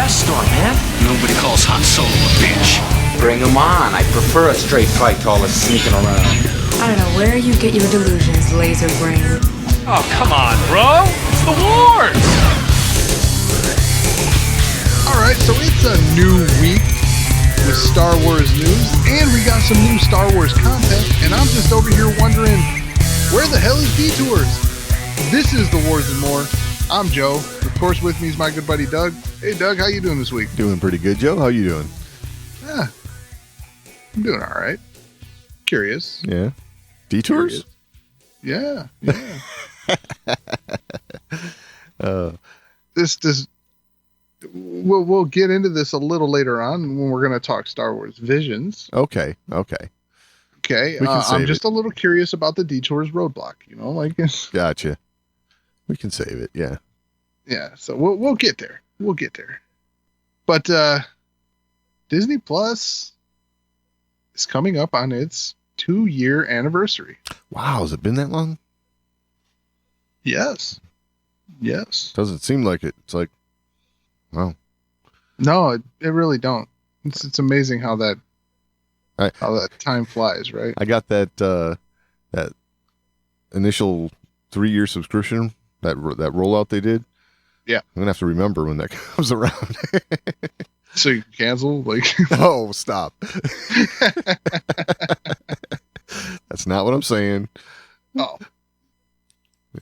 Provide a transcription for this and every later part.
dust storm, man. Nobody calls Han Solo a bitch. Bring him on. I prefer a straight fight to all this sneaking around. I don't know where you get your delusions, laser brain. Oh, come on, bro. It's the wars. All right, so it's a new week with Star Wars news, and we got some new Star Wars content, and I'm just over here wondering, where the hell is Detours? This is The Wars and More. I'm Joe. Of course, with me is my good buddy Doug. Hey, Doug, how you doing this week? Doing pretty good, Joe. How you doing? I'm doing all right. Curious. Yeah. Detours? Yeah. We'll get into this a little later on when we're going to talk Star Wars Visions. Okay. Okay. I'm just a little curious about the Detours roadblock, Gotcha. We can save it, yeah. Yeah, so we'll get there. But Disney Plus is coming up on its 2-year anniversary. Wow, has it been that long? Yes. Doesn't seem like it. It's like, wow. No, it really don't. It's amazing how that time flies, right? I got that initial 3-year subscription, that rollout they did. Yeah. I'm going to have to remember when that comes around. So you can cancel? Oh, stop. That's not what I'm saying. Oh.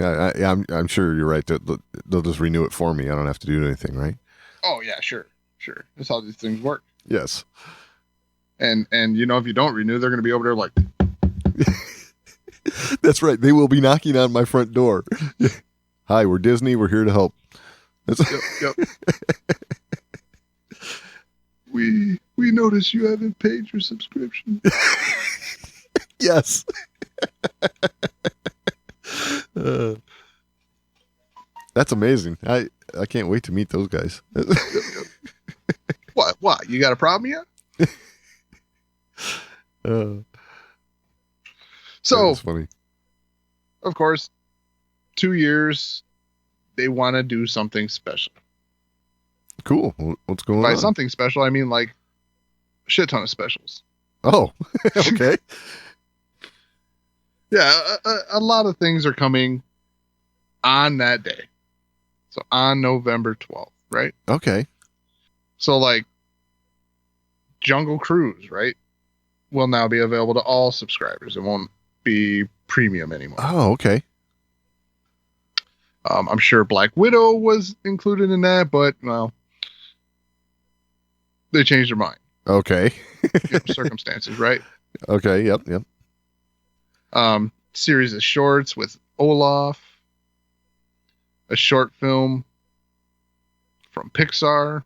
Yeah, I'm sure you're right. They'll just renew it for me. I don't have to do anything, right? Oh, yeah, sure. That's how these things work. Yes. And if you don't renew, they're going to be over there like... That's right. They will be knocking on my front door. Hi, we're Disney. We're here to help. Yep. We notice you haven't paid your subscription. Yes. That's amazing. I can't wait to meet those guys. What? You got a problem yet? So, that's funny. Of course, 2 years, they want to do something special. Cool. What's going on? By something special, I mean like a shit ton of specials. Oh, okay. Yeah, a lot of things are coming on that day. So on November 12th, right? Okay. So like Jungle Cruise, right? Will now be available to all subscribers. It won't be premium anymore. Oh, okay. I'm sure Black Widow was included in that, but well, they changed their mind. Okay. Circumstances, right? Okay. Yep. Series of shorts with Olaf, a short film from Pixar,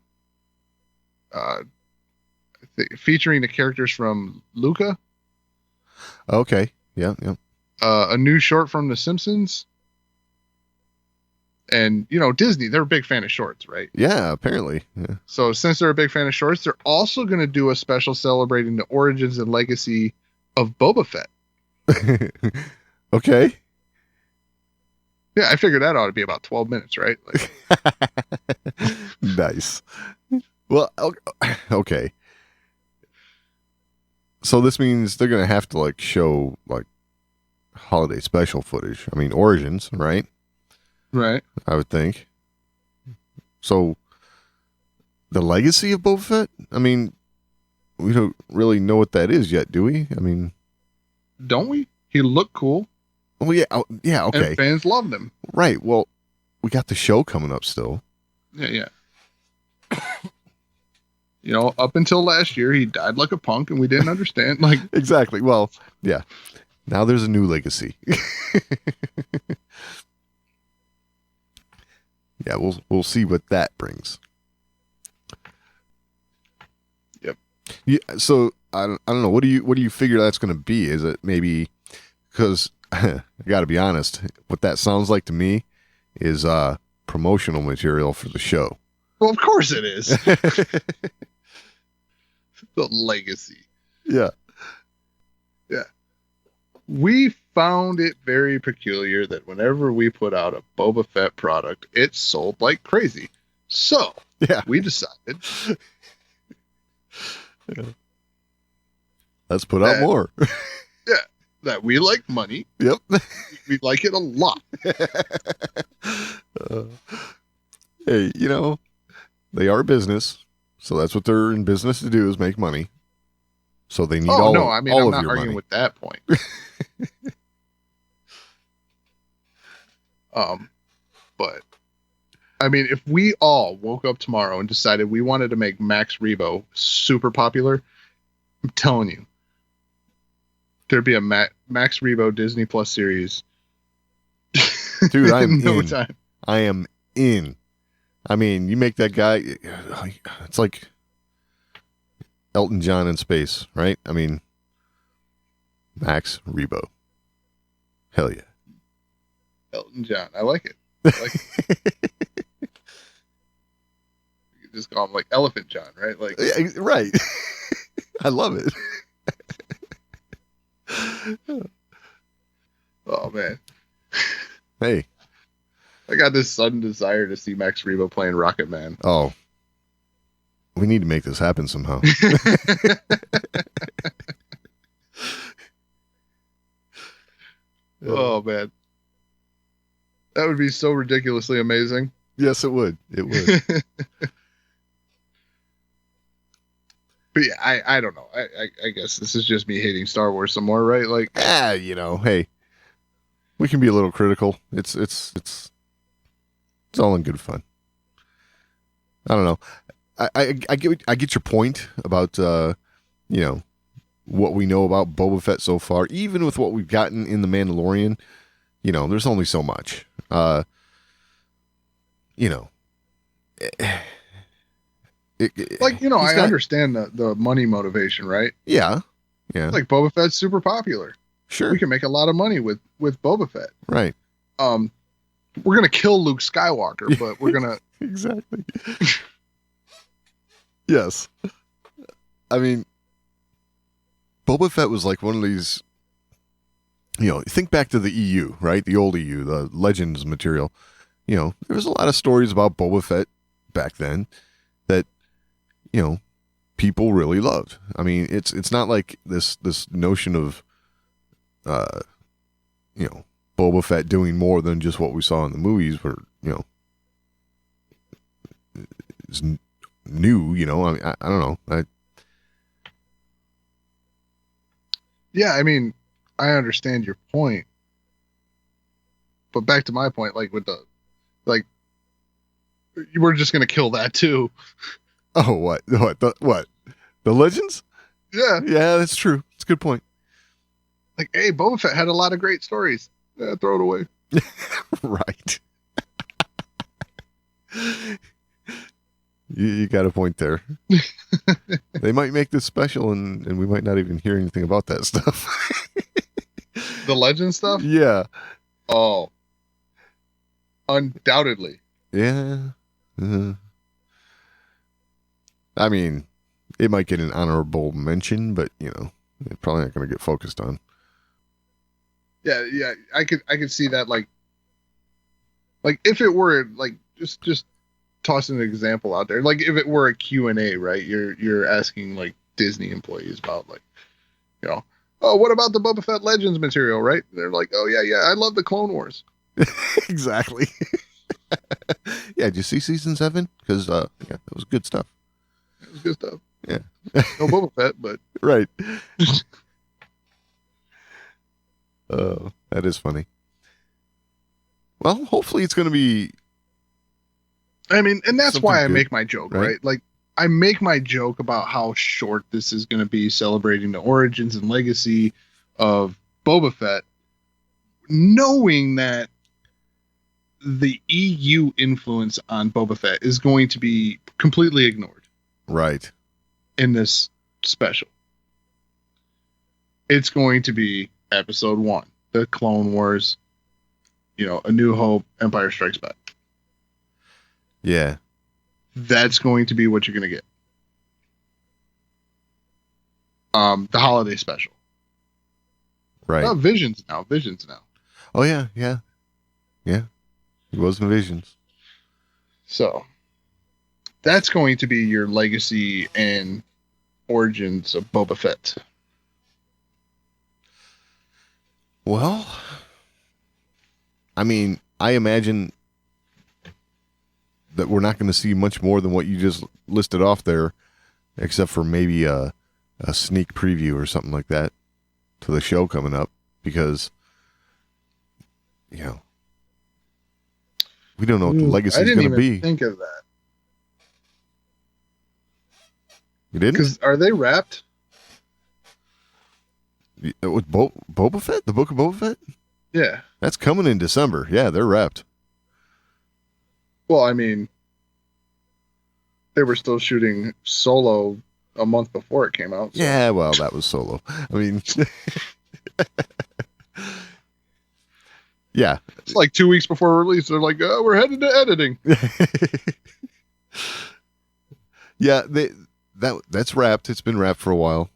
featuring the characters from Luca. Okay. Yeah. A new short from The Simpsons. And, Disney, they're a big fan of shorts, right? Yeah, apparently. Yeah. So since they're a big fan of shorts, they're also going to do a special celebrating the origins and legacy of Boba Fett. Okay. Yeah, I figured that ought to be about 12 minutes, right? Nice. Well, okay. So this means they're going to have to show holiday special footage. I mean, Origins, right? Right. I would think. So the legacy of Boba Fett? I mean, we don't really know what that is yet, do we? I mean, don't we? He looked cool. Oh yeah, okay. And fans loved him. Right. Well, we got the show coming up still. Yeah. Up until last year, he died like a punk, and we didn't understand. Exactly. Well, yeah. Now there's a new legacy. Yeah, we'll see what that brings. Yep. Yeah. So I don't know. What do you figure that's going to be? Is it maybe because I got to be honest, what that sounds like to me is promotional material for the show. Well, of course it is. The legacy. Yeah. We found it very peculiar that whenever we put out a Boba Fett product, it sold like crazy. So, Yeah. We decided Let's put out more. that we like money. Yep. We like it a lot. Hey, they are business, so that's what they're in business to do, is make money. So they need all I'm of not your arguing money. with that point. But I mean, if we all woke up tomorrow and decided we wanted to make Max Rebo super popular, I'm telling you, there'd be a Max Rebo Disney Plus series. Dude, I'm no in. time. I am in. I mean, you make that guy, it's like Elton John in space, right? I mean, Max Rebo. Hell yeah. Elton John. I like it. You could just call him like Elephant John, right? Like, Yeah, right. I love it. oh man, Hey. I got this sudden desire to see Max Rebo playing Rocket Man. Oh. We need to make this happen somehow. Oh man, that would be so ridiculously amazing. Yes, it would. It would. But yeah, I don't know. I guess this is just me hating Star Wars some more, right? Like, Hey, we can be a little critical. It's all in good fun. I don't know. I get your point about what we know about Boba Fett so far. Even with what we've gotten in The Mandalorian, there's only so much. I understand the money motivation, right? Yeah. Like Boba Fett's super popular. Sure. We can make a lot of money with Boba Fett. Right. We're gonna kill Luke Skywalker, but we're gonna exactly. Yes. I mean, Boba Fett was like one of these. Think back to the EU, right? The old EU, the Legends material. There was a lot of stories about Boba Fett back then that people really loved. I mean, it's not like this notion of Boba Fett doing more than just what we saw in the movies, where it's new. I mean, I don't know. Yeah, I mean, I understand your point, but back to my point, like with we're just gonna kill that too. Oh, what? The Legends? Yeah, that's true. It's a good point. Like, hey, Boba Fett had a lot of great stories. Yeah, throw it away. Right. You got a point there. They might make this special, and we might not even hear anything about that stuff. The Legend stuff? Yeah. Oh. Undoubtedly. Yeah. I mean, it might get an honorable mention, but it's probably not going to get focused on. Yeah, I could see that, like if it were like just tossing an example out there, like if it were a Q&A, right? You're asking like Disney employees about like, oh, what about the Boba Fett Legends material, right? They're like, oh yeah, I love the Clone Wars. Exactly. Yeah, did you see season 7? Because it was good stuff. It was good stuff. Yeah. No Boba Fett, but right. Oh, that is funny. Well, hopefully it's going to be. I mean, and that's why I good, make my joke, right? Like, I make my joke about how short this is going to be, celebrating the origins and legacy of Boba Fett, knowing that the EU influence on Boba Fett is going to be completely ignored. Right. In this special. It's going to be episode 1, the Clone Wars, A New Hope, Empire Strikes Back. Yeah. That's going to be what you're going to get. The holiday special. Right. Oh, Visions now. Oh, yeah. It was in Visions. So, that's going to be your legacy and origins of Boba Fett. Well, I mean, I imagine that we're not going to see much more than what you just listed off there, except for maybe a sneak preview or something like that to the show coming up, because, you know, we don't know what the legacy is going to be. I didn't even think of that. You didn't? Because are they wrapped? With Boba Fett? The Book of Boba Fett? Yeah. That's coming in December. Yeah, they're wrapped. Well, I mean, they were still shooting Solo a month before it came out. So. Yeah, well, that was Solo. I mean, yeah. It's like 2 weeks before release. They're like, oh, we're headed to editing. Yeah, that's wrapped. It's been wrapped for a while.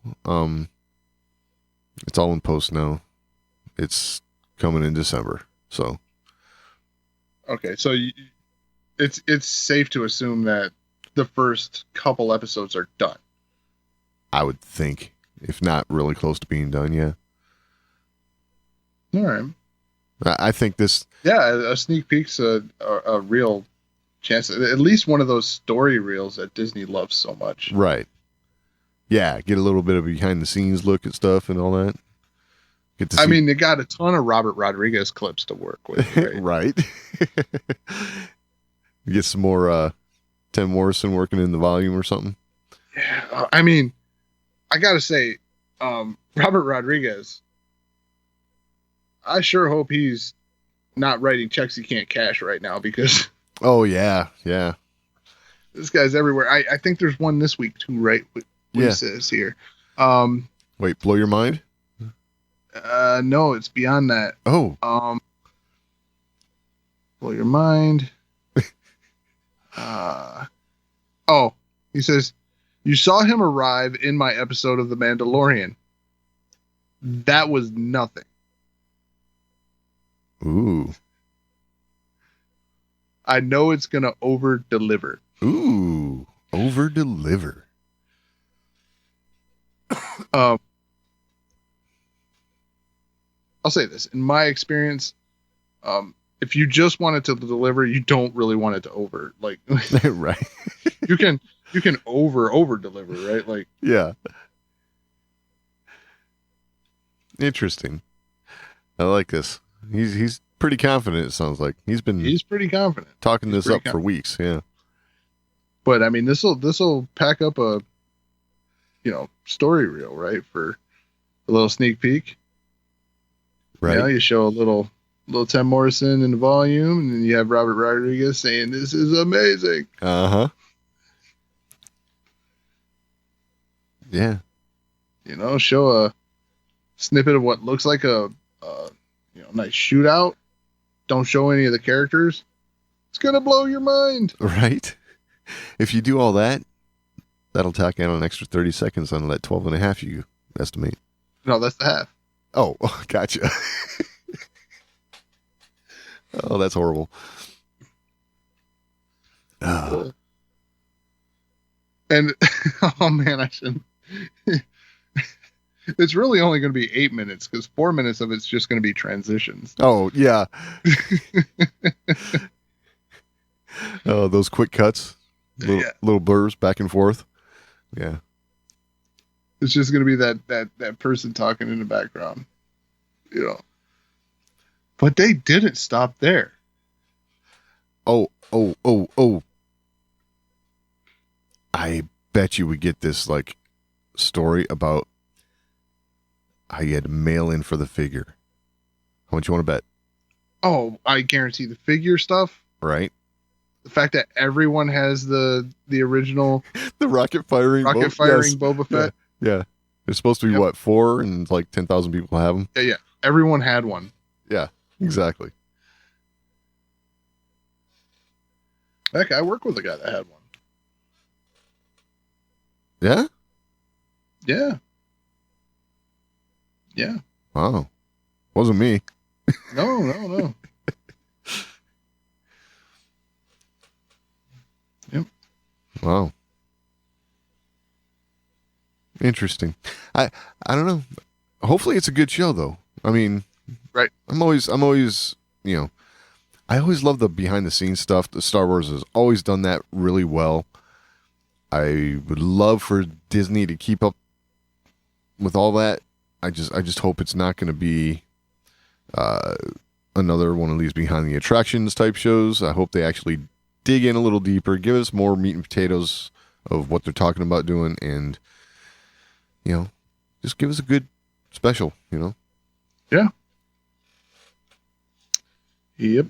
It's all in post now. It's coming in December. So, okay, so it's safe to assume that the first couple episodes are done. I would think, if not really close to being done, yeah. All right. I think this. Yeah, a sneak peek's a real chance. At least one of those story reels that Disney loves so much. Right. Yeah, get a little bit of behind the scenes look at stuff and all that. Get to see. I mean, they got a ton of Robert Rodriguez clips to work with. Right. Right. Get some more Tim Morrison working in the volume or something. Yeah, I mean, I gotta say, Robert Rodriguez, I sure hope he's not writing checks he can't cash right now, because oh yeah, this guy's everywhere. I think there's one this week too, right? What he says here. Wait, blow your mind? No, it's beyond that. Oh. Blow your mind. He says, you saw him arrive in my episode of The Mandalorian. That was nothing. Ooh. I know it's going to over-deliver. Ooh. Over-deliver. I'll say this. In my experience, if you just want it to deliver, you don't really want it to over. Like, right. you can over deliver, right? Like, yeah. Interesting. I like this. He's pretty confident. It sounds like he's pretty confident talking this up for weeks. Yeah. But I mean, this will pack up a, story reel, right? For a little sneak peek. Right. You show a little Tim Morrison in the volume, and then you have Robert Rodriguez saying, "This is amazing." Uh-huh. Yeah. Show a snippet of what looks like a nice shootout. Don't show any of the characters. It's gonna blow your mind. Right. If you do all that, that'll tack on an extra 30 seconds on that 12 and a half you estimate. No, that's the half. Oh, gotcha. Oh, that's horrible. And oh man, I shouldn't. It's really only going to be 8 minutes, because 4 minutes of it's just going to be transitions. Oh yeah. Oh, those quick cuts, little blurs back and forth. Yeah. It's just going to be that person talking in the background, But they didn't stop there. Oh. I bet you would get this story about how you had to mail in for the figure. How much you want to bet? Oh, I guarantee the figure stuff. Right. The fact that everyone has the original the rocket firing Boba Fett. Yeah. It's supposed to be 4, and 10,000 people have them. Yeah. Everyone had one. Yeah, exactly. Heck, I work with a guy that had one. Yeah? Yeah. Yeah. Wow. Wasn't me. No. Yep. Wow. Interesting. I don't know. Hopefully it's a good show though. I mean, Right. I'm always, you know, I always love the behind the scenes stuff. The Star Wars has always done that really well. I would love for Disney to keep up with all that. I just hope it's not going to be another one of these behind the attractions type shows. I hope they actually dig in a little deeper, give us more meat and potatoes of what they're talking about doing, and just give us a good special. Yeah. Yep.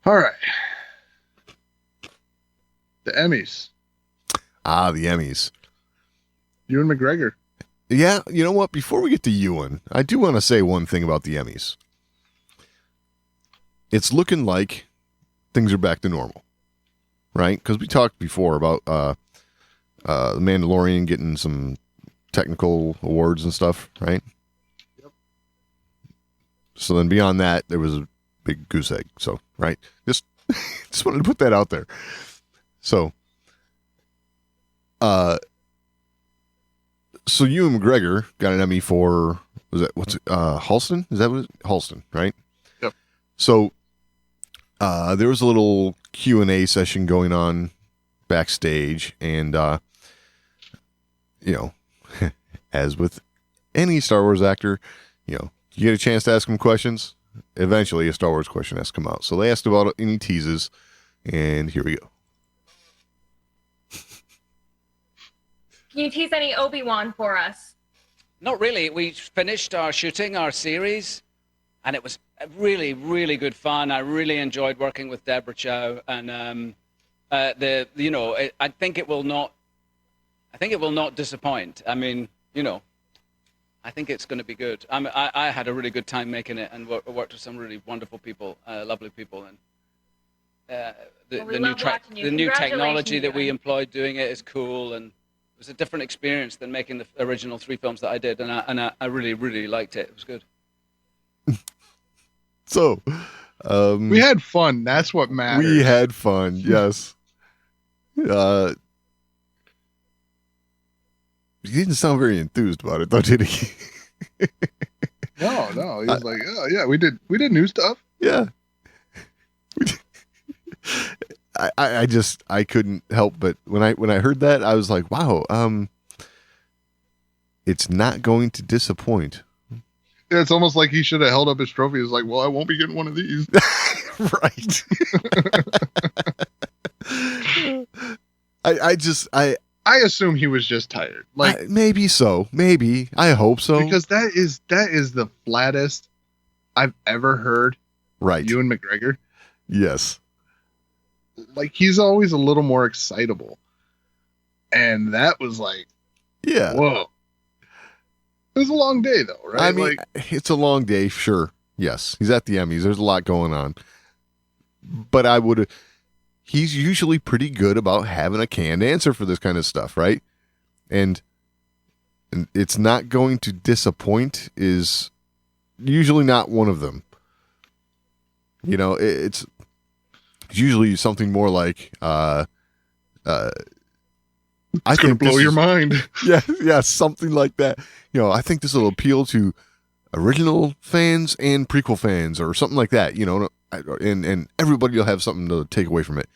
All right. The Emmys. The Emmys. Ewan McGregor. Yeah, you know what? Before we get to Ewan, I do want to say one thing about the Emmys. It's looking like things are back to normal, right? Because we talked before about The Mandalorian getting some technical awards and stuff, right? Yep. So then beyond that, there was a big goose egg. So, right? Just wanted to put that out there. So, so Ewan McGregor got an Emmy for, Halston? Is that what Halston, right? Yep. So, there was a little Q&A session going on backstage, and, as with any Star Wars actor, you get a chance to ask them questions. Eventually, a Star Wars question has to come out. So they asked about any teases, and here we go. Can you tease any Obi-Wan for us? Not really. We finished our shooting, our series, and it was really, really good fun. I really enjoyed working with Deborah Chow, and I think it will not disappoint. I mean, I think it's going to be good. I had a really good time making it, and worked with some really wonderful people, lovely people, and the new technology that we employed doing it is cool, and it was a different experience than making the original 3 films that I did, and I really, really liked it. It was good. So, we had fun. That's what matters. We had fun. Yes. He didn't sound very enthused about it, though, did he? No. He was like, "Oh yeah, we did new stuff." Yeah. I couldn't help but when I heard that, I was like, wow, it's not going to disappoint. Yeah, it's almost like he should have held up his trophy. He's like, well, I won't be getting one of these. Right. I assume he was just tired. Like maybe so. Maybe. I hope so. Because that is the flattest I've ever heard. Right. Ewan McGregor. Yes. Like he's always a little more excitable. And that was like, yeah. Whoa. It was a long day though, right? I mean, it's a long day, sure. Yes. He's at the Emmys. There's a lot going on. But he's usually pretty good about having a canned answer for this kind of stuff, right? And it's not going to disappoint is usually not one of them. It's usually something more like I think blow your mind. Yeah, something like that. I think this will appeal to original fans and prequel fans or something like that, and everybody will have something to take away from it.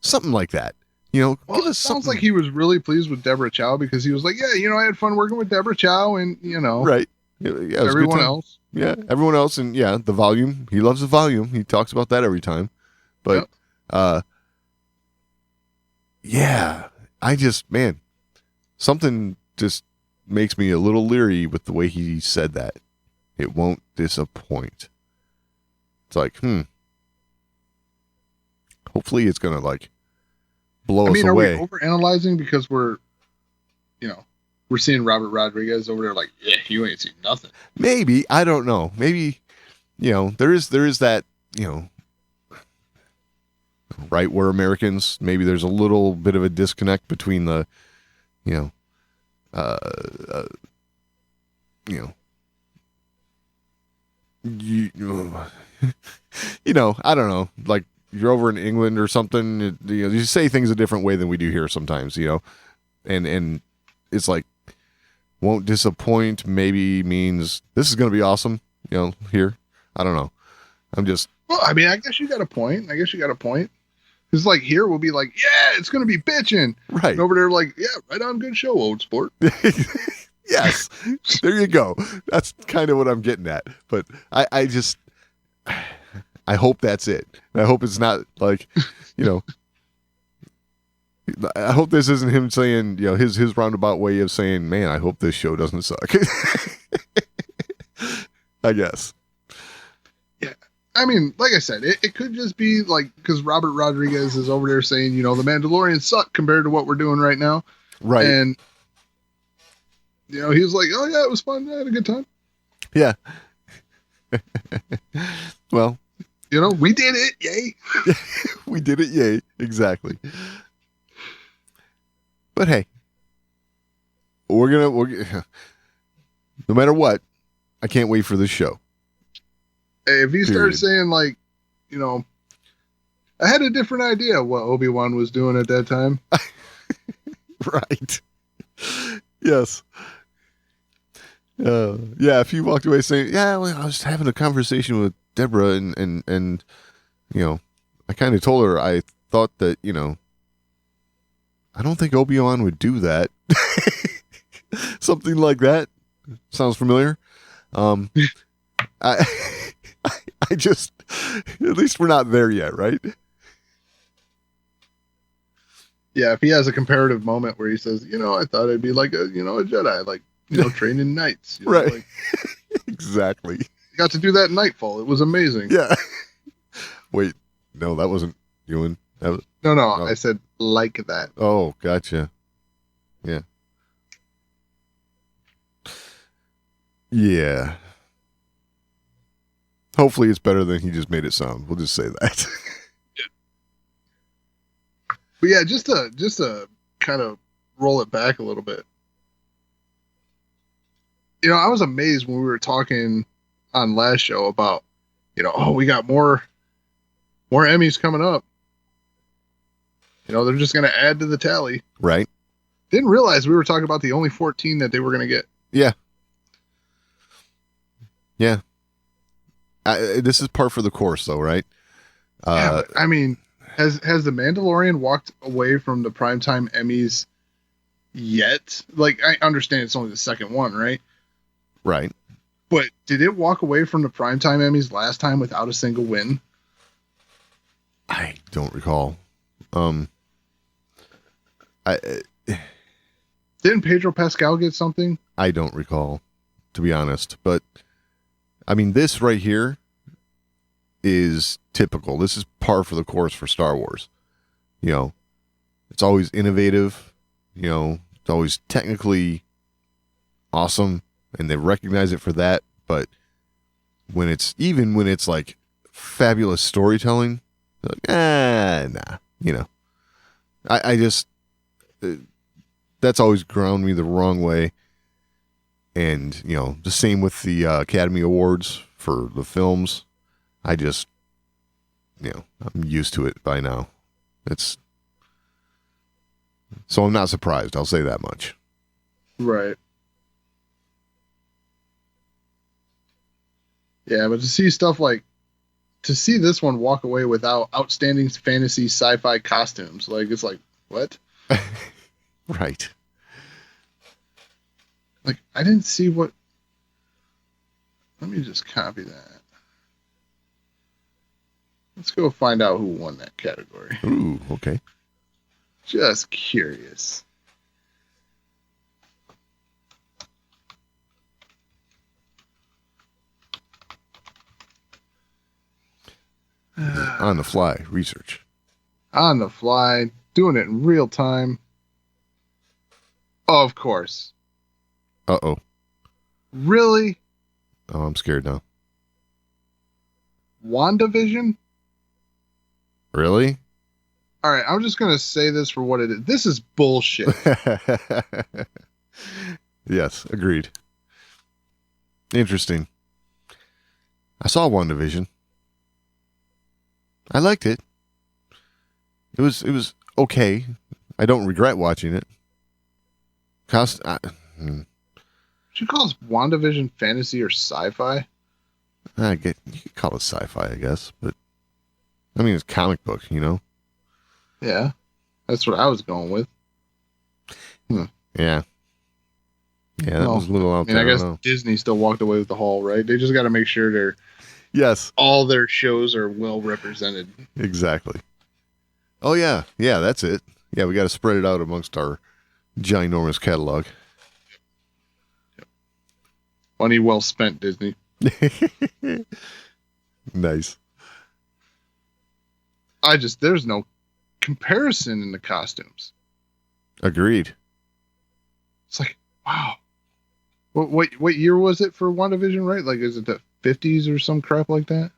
Something like that. Well, it sounds like he was really pleased with Deborah Chow because he was like, yeah, I had fun working with Deborah Chow and, Right. Yeah, everyone else. Yeah, everyone else. And yeah, the volume. He loves the volume. He talks about that every time. But, yeah, something just makes me a little leery with the way he said that. It won't disappoint. It's like, hopefully it's going to blow us away. Are we overanalyzing because we're seeing Robert Rodriguez over there like, yeah, you ain't seen nothing. Maybe. I don't know. Maybe, there is that, right where Americans, maybe there's a little bit of a disconnect between the, I don't know, like you're over in England or something, you say things a different way than we do here sometimes, and it's like won't disappoint maybe means this is going to be awesome, here. I don't know. Well, I mean, I guess you got a point. It's like here we'll be like, yeah, it's going to be bitching. Right. And over there, like, yeah, right on, good show, old sport. Yes. There you go. That's kind of what I'm getting at. But I hope that's it. And I hope it's not like, I hope this isn't him saying, his roundabout way of saying, man, I hope this show doesn't suck. I guess. Yeah. I mean, like I said, it could just be like, because Robert Rodriguez is over there saying, the Mandalorians suck compared to what we're doing right now. Right. And, he was like, oh, yeah, it was fun. I had a good time. Yeah. Well. We did it. Yay. We did it. Yay. Exactly. But hey, we're no matter what, I can't wait for this show. Hey, if he starts saying like, I had a different idea what Obi-Wan was doing at that time. Right. Yes. Yeah. If he walked away saying, yeah, well, I was having a conversation with Deborah and I kind of told her I thought that, I don't think Obi-Wan would do that. Something like that. Sounds familiar. I just, at least we're not there yet, right? Yeah, if he has a comparative moment where he says, I thought I'd be like a Jedi, like, training knights. Right. Like, exactly. Got to do that in Nightfall. It was amazing. Yeah. Wait, no, that wasn't Ewan. That was, no, I said like that. Oh, gotcha. Yeah. Yeah. Hopefully it's better than he just made it sound. We'll just say that. But yeah, just to kind of roll it back a little bit. I was amazed when we were talking on last show about, we got more Emmys coming up. They're just going to add to the tally. Right. Didn't realize we were talking about the only 14 that they were going to get. Yeah. Yeah. This is par for the course, though, right? Yeah, but, I mean, has The Mandalorian walked away from the primetime Emmys yet? Like, I understand it's only the second one, right? Right. But did it walk away from the primetime Emmys last time without a single win? I don't recall. Didn't Pedro Pascal get something? I don't recall, to be honest. But, I mean, this right here is typical. This is par for the course for Star Wars. It's always innovative. It's always technically awesome, and they recognize it for that. But when it's like fabulous storytelling, they're like, nah. I just that's always ground me the wrong way. And the same with the Academy Awards for the films. I just I'm used to it by now. So I'm not surprised. I'll say that much. Right. Yeah, but to see this one walk away without outstanding fantasy sci-fi costumes, like, it's like, what? Right. Like, I didn't see what. Let me just copy that. Let's go find out who won that category. Ooh, okay. Just curious. On the fly research. On the fly, doing it in real time. Of course. Uh-oh. Really? Oh, I'm scared now. WandaVision? Really? All right, I'm just going to say this for what it is. This is bullshit. Yes, agreed. Interesting. I saw WandaVision. I liked it. It was okay. I don't regret watching it. Should you call this WandaVision fantasy or sci-fi? You could call it sci-fi, I guess, but I mean it's comic book, you know. Yeah, that's what I was going with. Yeah, that was a little out there. I guess don't know. Disney still walked away with the haul, right? They just got to make sure all their shows are well represented. Exactly. Oh yeah, that's it. Yeah, we got to spread it out amongst our ginormous catalog. Money well spent, Disney. Nice. There's no comparison in the costumes. Agreed. It's like, wow. What year was it for WandaVision, right? Like, is it the 50s or some crap like that?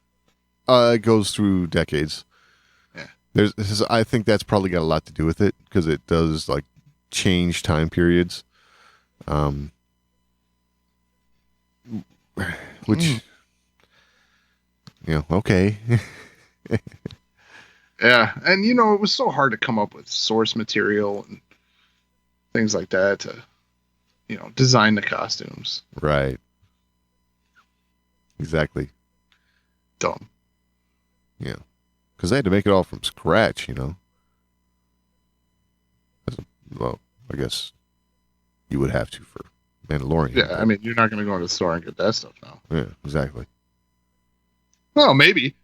It goes through decades. Yeah. I think that's probably got a lot to do with it because it does like change time periods. Which, okay. Yeah, and it was so hard to come up with source material and things like that to, design the costumes. Right. Exactly. Dumb. Yeah. Because they had to make it all from scratch, Well, I guess you would have to for Mandalorian. Yeah, I mean, you're not going to go into the store and get that stuff now. Yeah, exactly. Well, maybe.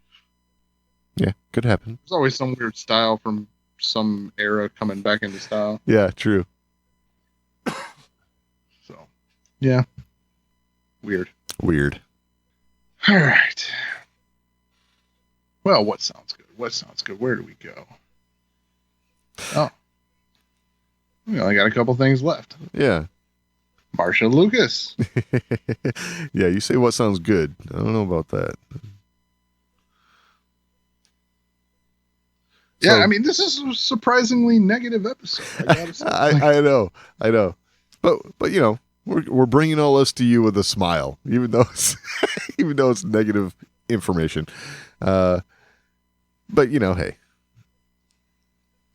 Yeah, could happen. There's always some weird style from some era coming back into style. Yeah, true. So, yeah. Weird. All right. Well, what sounds good? Where do we go? Oh. We only got a couple things left. Yeah. Marsha Lucas. Yeah, you say what sounds good. I don't know about that. Yeah, I mean, this is a surprisingly negative episode. I gotta say. I know. But we're bringing all this to you with a smile, even though it's negative information. But hey.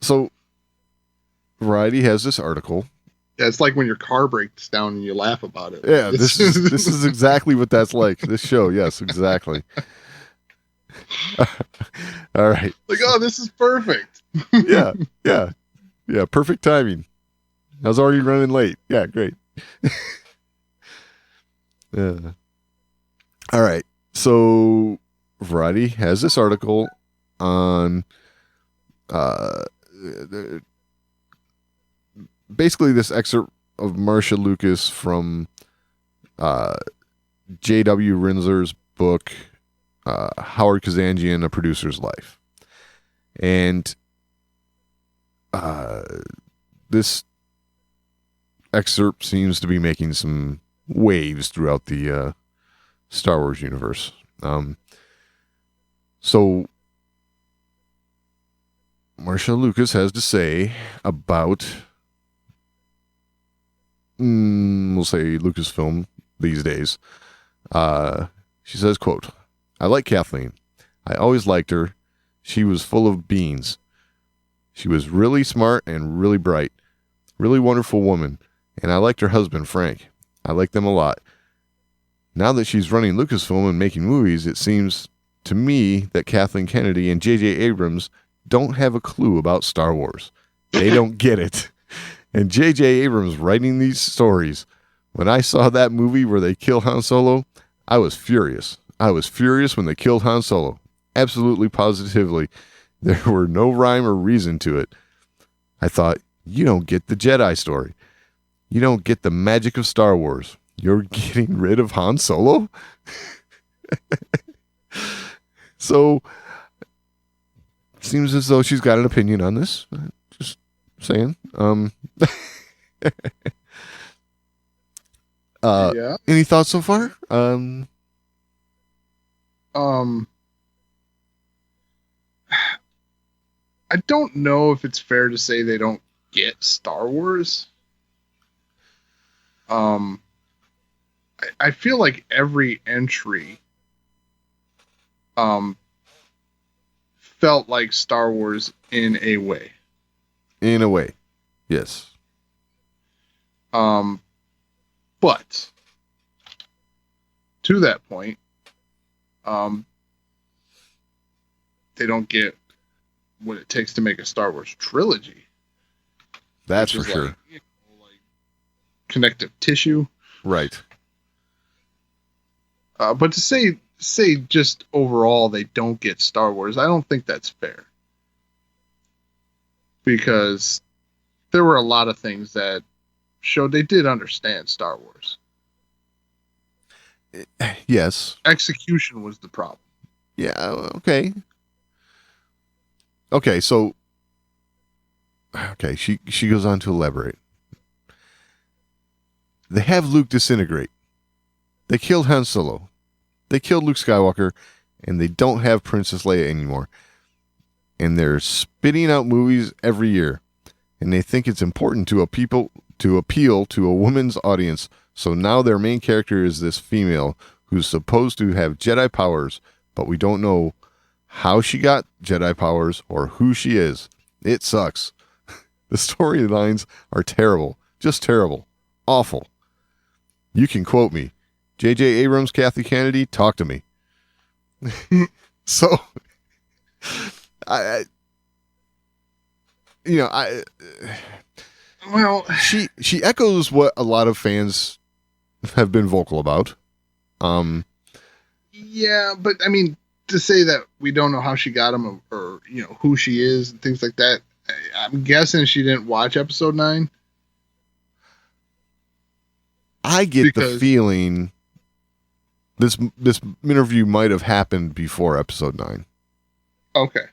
So Variety has this article. Yeah, it's like when your car breaks down and you laugh about it. Yeah, this is exactly what that's like. This show, yes, exactly. All right. Like, oh, this is perfect. Yeah. Perfect timing. I was already running late. Yeah, great. All right. So Variety has this article on basically this excerpt of Marsha Lucas from J.W. Rinzler's book, Howard Kazanjian, A Producer's Life. And this excerpt seems to be making some waves throughout the Star Wars universe. So Marsha Lucas has to say about, we'll say Lucasfilm these days. She says, quote, "I like Kathleen. I always liked her. She was full of beans. She was really smart and really bright. Really wonderful woman. And I liked her husband, Frank. I liked them a lot. Now that she's running Lucasfilm and making movies, it seems to me that Kathleen Kennedy and J.J. Abrams don't have a clue about Star Wars. They don't get it. And J.J. Abrams writing these stories. When I saw that movie where they kill Han Solo, I was furious. I was furious when they killed Han Solo. Absolutely, positively. There were no rhyme or reason to it. I thought, you don't get the Jedi story. You don't get the magic of Star Wars. You're getting rid of Han Solo?" So, seems as though she's got an opinion on this. Just saying. Yeah. Any thoughts so far? I don't know if it's fair to say they don't get Star Wars. I feel like every entry felt like Star Wars in a way. In a way, yes. But to that point, they don't get what it takes to make a Star Wars trilogy. That's which for is sure. like, like connective tissue. Right. But to say just overall they don't get Star Wars, I don't think that's fair. Because there were a lot of things that showed they did understand Star Wars. Yes. Execution was the problem. Yeah, okay. Okay, so she goes on to elaborate. They have Luke disintegrate. They killed Han Solo. They killed Luke Skywalker, and they don't have Princess Leia anymore. And they're spitting out movies every year, and they think it's important to appeal to a woman's audience. So now their main character is this female who's supposed to have Jedi powers, but we don't know how she got Jedi powers or who she is. It sucks. The storylines are terrible. Just terrible. Awful. You can quote me. J.J. Abrams, Kathy Kennedy, talk to me. So, Well, she echoes what a lot of fans have been vocal about. yeah, but I mean, to say that we don't know how she got him or who she is and things like that, I'm guessing she didn't watch episode 9. I get the feeling this interview might have happened before episode 9. Okay.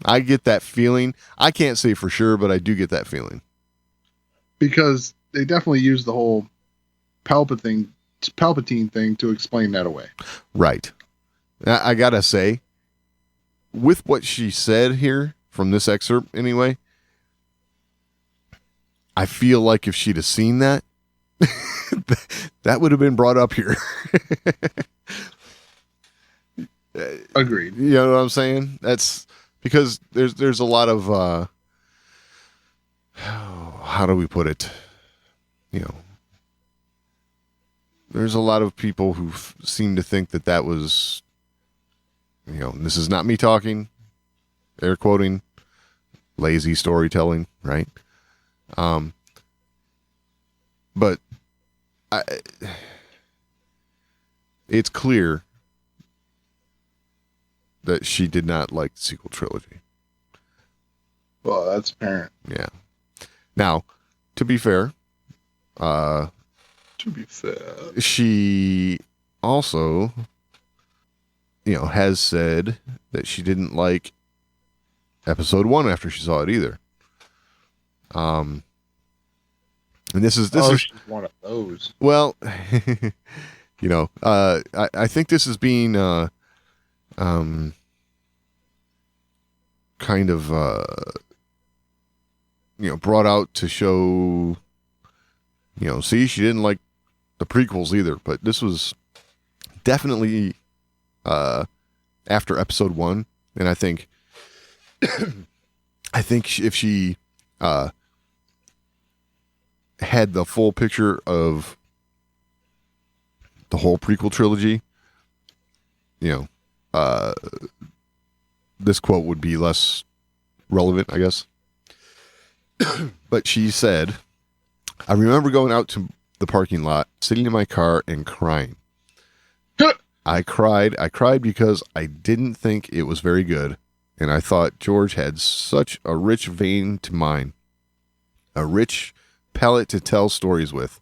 I get that feeling. I can't say for sure, but I do get that feeling. Because they definitely used the whole Palpatine thing to explain that away. Right. I gotta say, with what she said here from this excerpt anyway, I feel like if she'd have seen that, that would have been brought up here. Agreed. You know what I'm saying? That's because there's a lot of how do we put it? There's a lot of people who seem to think that was, this is not me talking, air quoting, lazy storytelling, right? But it's clear that she did not like the sequel trilogy. Well, that's apparent. Yeah. Now, to be fair, she also, has said that she didn't like episode 1 after she saw it either. And this is she's one of those. Well, I think this is being kind of brought out to show, see, she didn't like the prequels either, but this was definitely after episode 1, and I think if she had the full picture of the whole prequel trilogy, this quote would be less relevant, I guess. But she said, I remember going out to the parking lot, sitting in my car and crying. I cried because I didn't think it was very good, and I thought George had such a rich vein to mine, a rich palette to tell stories with.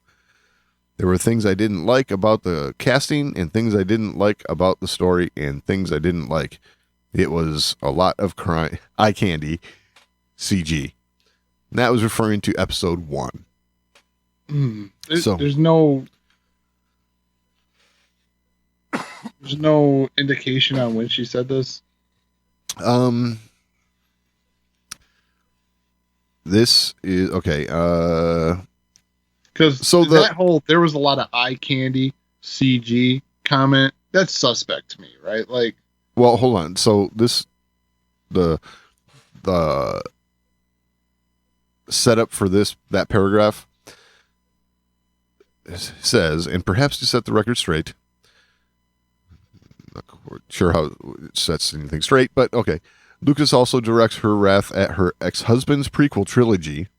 There were things I didn't like about the casting and things I didn't like about the story and things I didn't like. It was a lot of eye candy, CG. And that was referring to episode 1. There's no indication on when she said this. This is okay. Because there was a lot of eye candy CG comment. That's suspect to me, right? Like, well, hold on. So this the setup for that paragraph says, and perhaps to set the record straight, not sure how it sets anything straight, but okay. Lucas also directs her wrath at her ex-husband's prequel trilogy,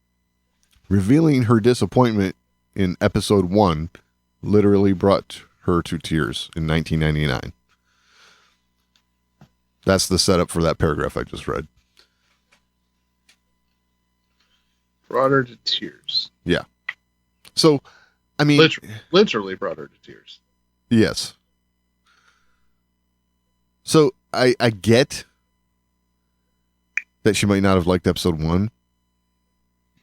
revealing her disappointment in episode 1 literally brought her to tears in 1999. That's the setup for that paragraph I just read. Brought her to tears. Yeah. So, I mean... Literally brought her to tears. Yes. So, I get that she might not have liked episode 1,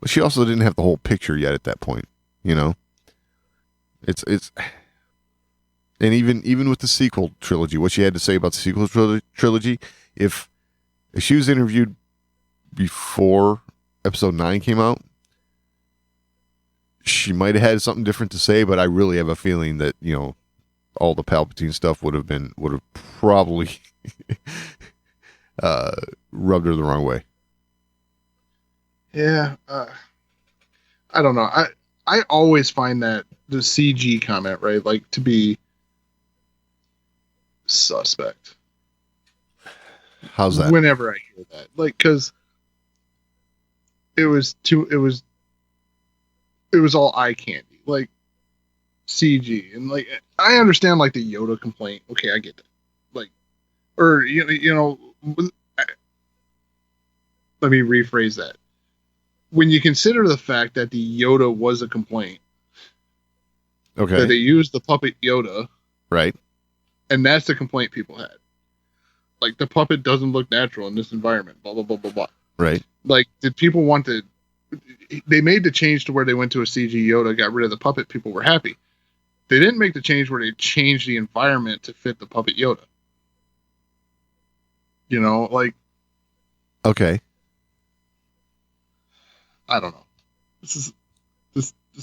but she also didn't have the whole picture yet at that point, you know? It's and even with the sequel trilogy, what she had to say about the sequel trilogy, if she was interviewed before episode 9 came out, she might have had something different to say, but I really have a feeling that, you know, all the Palpatine stuff would have probably rubbed her the wrong way. Yeah, I don't know. I always find that the CG comment, right, like, to be suspect. How's that? Whenever I hear that, like, because it was all eye candy, like CG, and like I understand like the Yoda complaint. Okay, I get that. Like, or you know, let me rephrase that. When you consider the fact that the Yoda was a complaint, okay, that they used the puppet Yoda, right, and that's the complaint people had. Like, the puppet doesn't look natural in this environment. Blah blah blah blah blah. Right. Like, did people want to? They made the change to where they went to a CG Yoda, got rid of the puppet. People were happy. They didn't make the change where they changed the environment to fit the puppet Yoda. You know, like, okay. I don't know. This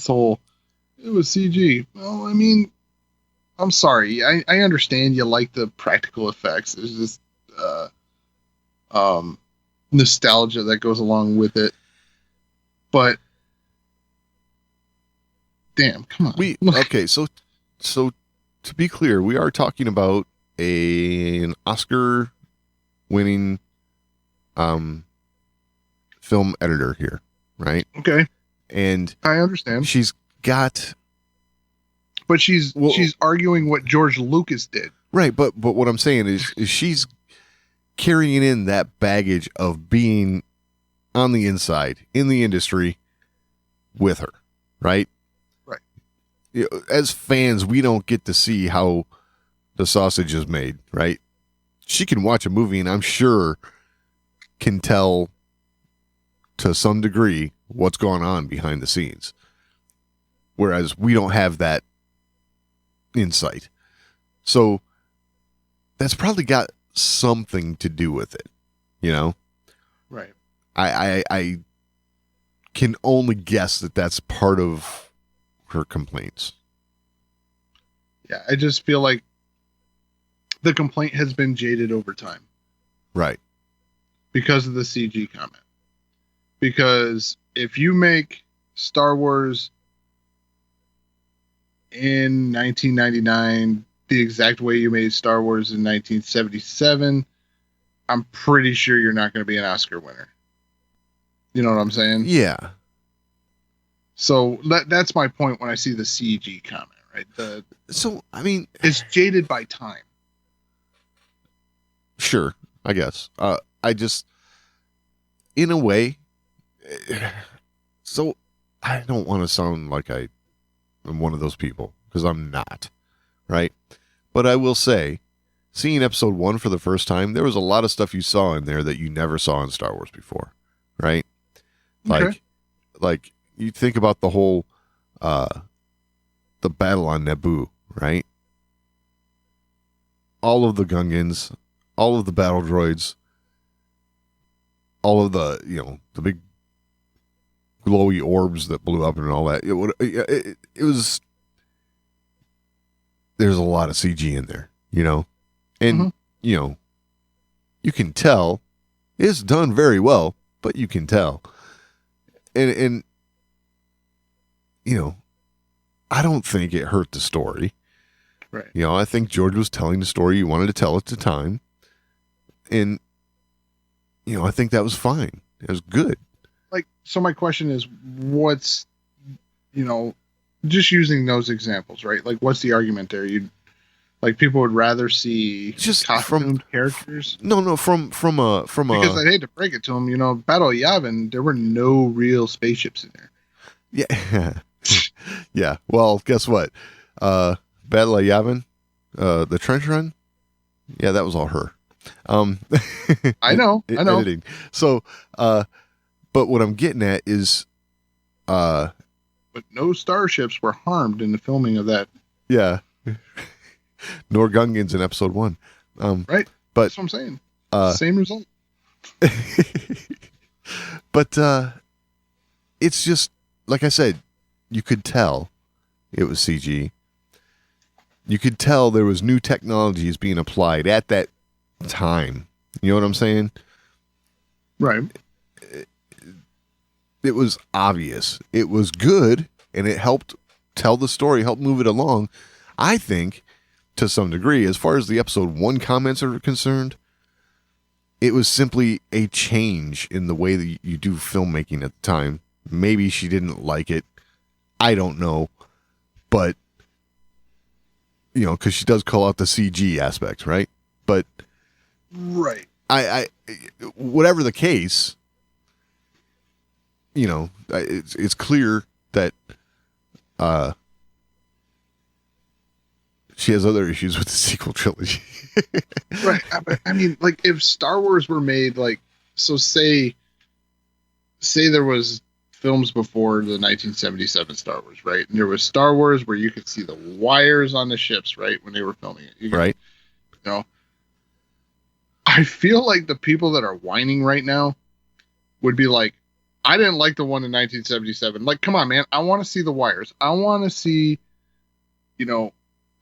whole, it was CG. Well, I mean, I'm sorry. I understand you like the practical effects. There's this nostalgia that goes along with it. But damn, come on. Okay, so to be clear, we are talking about an Oscar-winning film editor here, right? Okay, and I understand. She's got, but she's arguing what George Lucas did, right? But what I'm saying is she's carrying in that baggage of being on the inside in the industry with her, right? Right. You know, as fans, we don't get to see how the sausage is made, right? She can watch a movie and I'm sure can tell to some degree what's going on behind the scenes. Whereas we don't have that insight. So that's probably got something to do with it, you know? Right. I can only guess that that's part of her complaints. Yeah, I just feel like the complaint has been jaded over time. Right. Because of the CG comment. Because if you make Star Wars in 1999 the exact way you made Star Wars in 1977, I'm pretty sure you're not going to be an Oscar winner. You know what I'm saying? Yeah. So that's my point when I see the CG comment, right? So, I mean, it's jaded by time. Sure, I guess. I just, in a way, so I don't want to sound like I'm one of those people, because I'm not, right? But I will say, seeing episode 1 for the first time, there was a lot of stuff you saw in there that you never saw in Star Wars before, right? Like you think about the whole, the battle on Naboo, right? All of the Gungans, all of the battle droids, all of the, the big glowy orbs that blew up and all that. It was, there's a lot of CG in there, and, you can tell It's done very well, but you can tell. And you know, I don't think it hurt the story. Right. You know, I think George was telling the story you wanted to tell at the time. And, you know, I think that was fine. It was good. Like, so my question is, what's, you know, just using those examples, right? Like, what's the argument there? Like, people would rather see Just costumed characters? No, from Because I'd hate to break it to them, you know, Battle of Yavin, there were no real spaceships in there. Yeah. Yeah. Well, guess what? Battle of Yavin, the trench run. Yeah, that was all her. I know. Editing. So, but what I'm getting at is, But no starships were harmed in the filming of that. yeah, nor Gungans in episode 1. Right. But that's what I'm saying. Same result. But it's just like I said, you could tell it was CG. You could tell there was new technologies being applied at that time. You know what I'm saying? Right. It was obvious. It was good, and it helped tell the story, helped move it along. I think, to some degree, as far as the episode 1 comments are concerned, it was simply a change in the way that you do filmmaking at the time. Maybe she didn't like it. I don't know. But, you know, because she does call out the CG aspect, right? But right. I whatever the case, you know, it's clear that she has other issues with the sequel trilogy. Right. I mean, like, if Star Wars were made, like, so say there was films before the 1977 Star Wars, right? And there was Star Wars where you could see the wires on the ships, right, when they were filming it. Right. You know, I feel like the people that are whining right now would be like, I didn't like the one in 1977. Like, come on, man. I want to see the wires. I want to see, you know,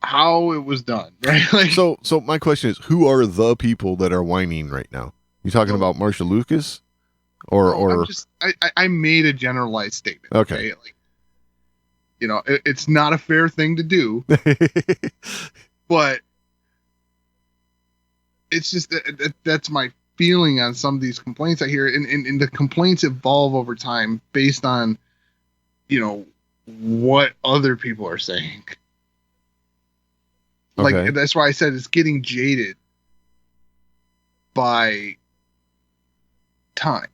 how it was done, right? Like, so my question is, who are the people that are whining right now? You talking about Marcia Lucas, or I made a generalized statement. Okay. Like, you know, it's not a fair thing to do, but it's just that's my feeling on some of these complaints I hear, and the complaints evolve over time based on, you know, what other people are saying. Like, Okay. that's why I said it's getting jaded by time.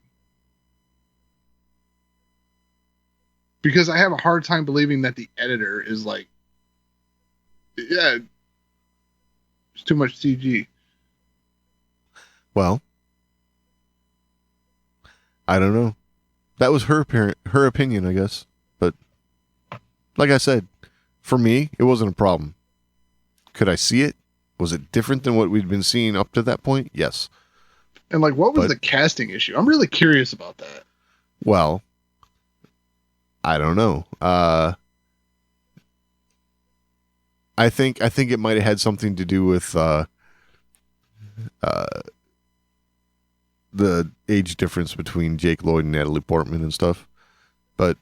Because I have a hard time believing that the editor is like, yeah, it's too much CG. Well, I don't know. That was her opinion, I guess. But like I said, for me, it wasn't a problem. Could I see it? Was it different than what we'd been seeing up to that point? Yes. And like, what was But- the casting issue? I'm really curious about that. Well, I don't know. I think it might have had something to do with the age difference between Jake Lloyd and Natalie Portman and stuff. But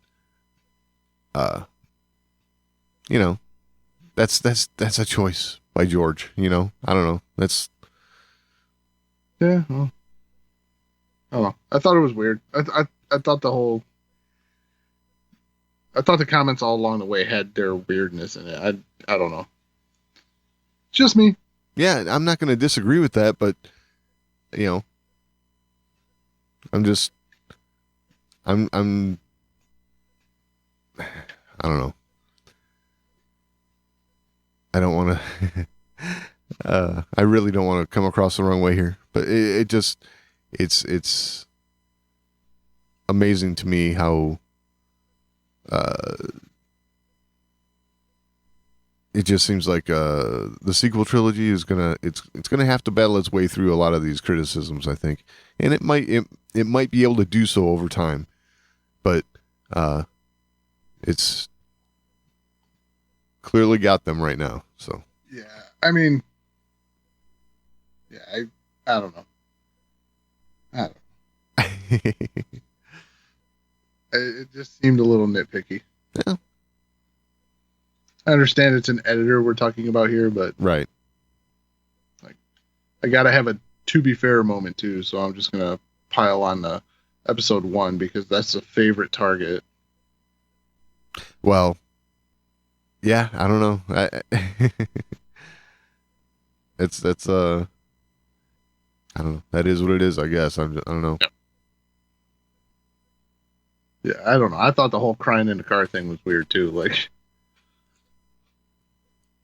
you know, that's a choice by George, you know. I don't know. That's Yeah. Well, I don't know. I thought it was weird. I thought I thought the comments all along the way had their weirdness in it. I don't know. Just me. yeah, I'm not going to disagree with that, but you know, I'm I don't know. I don't want to I really don't want to come across the wrong way here, but it just it's amazing to me how it just seems like the sequel trilogy is it's gonna have to battle its way through a lot of these criticisms, I think, and it might be able to do so over time, but it's clearly got them right now. So Yeah. I mean, yeah, I don't know. I don't know. It just seemed a little nitpicky. Yeah. I understand it's an editor we're talking about here, but Right. I gotta have a to be fair moment too, so I'm just gonna pile on the episode 1 because that's a favorite target. Well, yeah, I don't know. It's I don't know. That is what it is, I guess. I don't know. Yeah, I don't know. I thought the whole crying in the car thing was weird too. Like,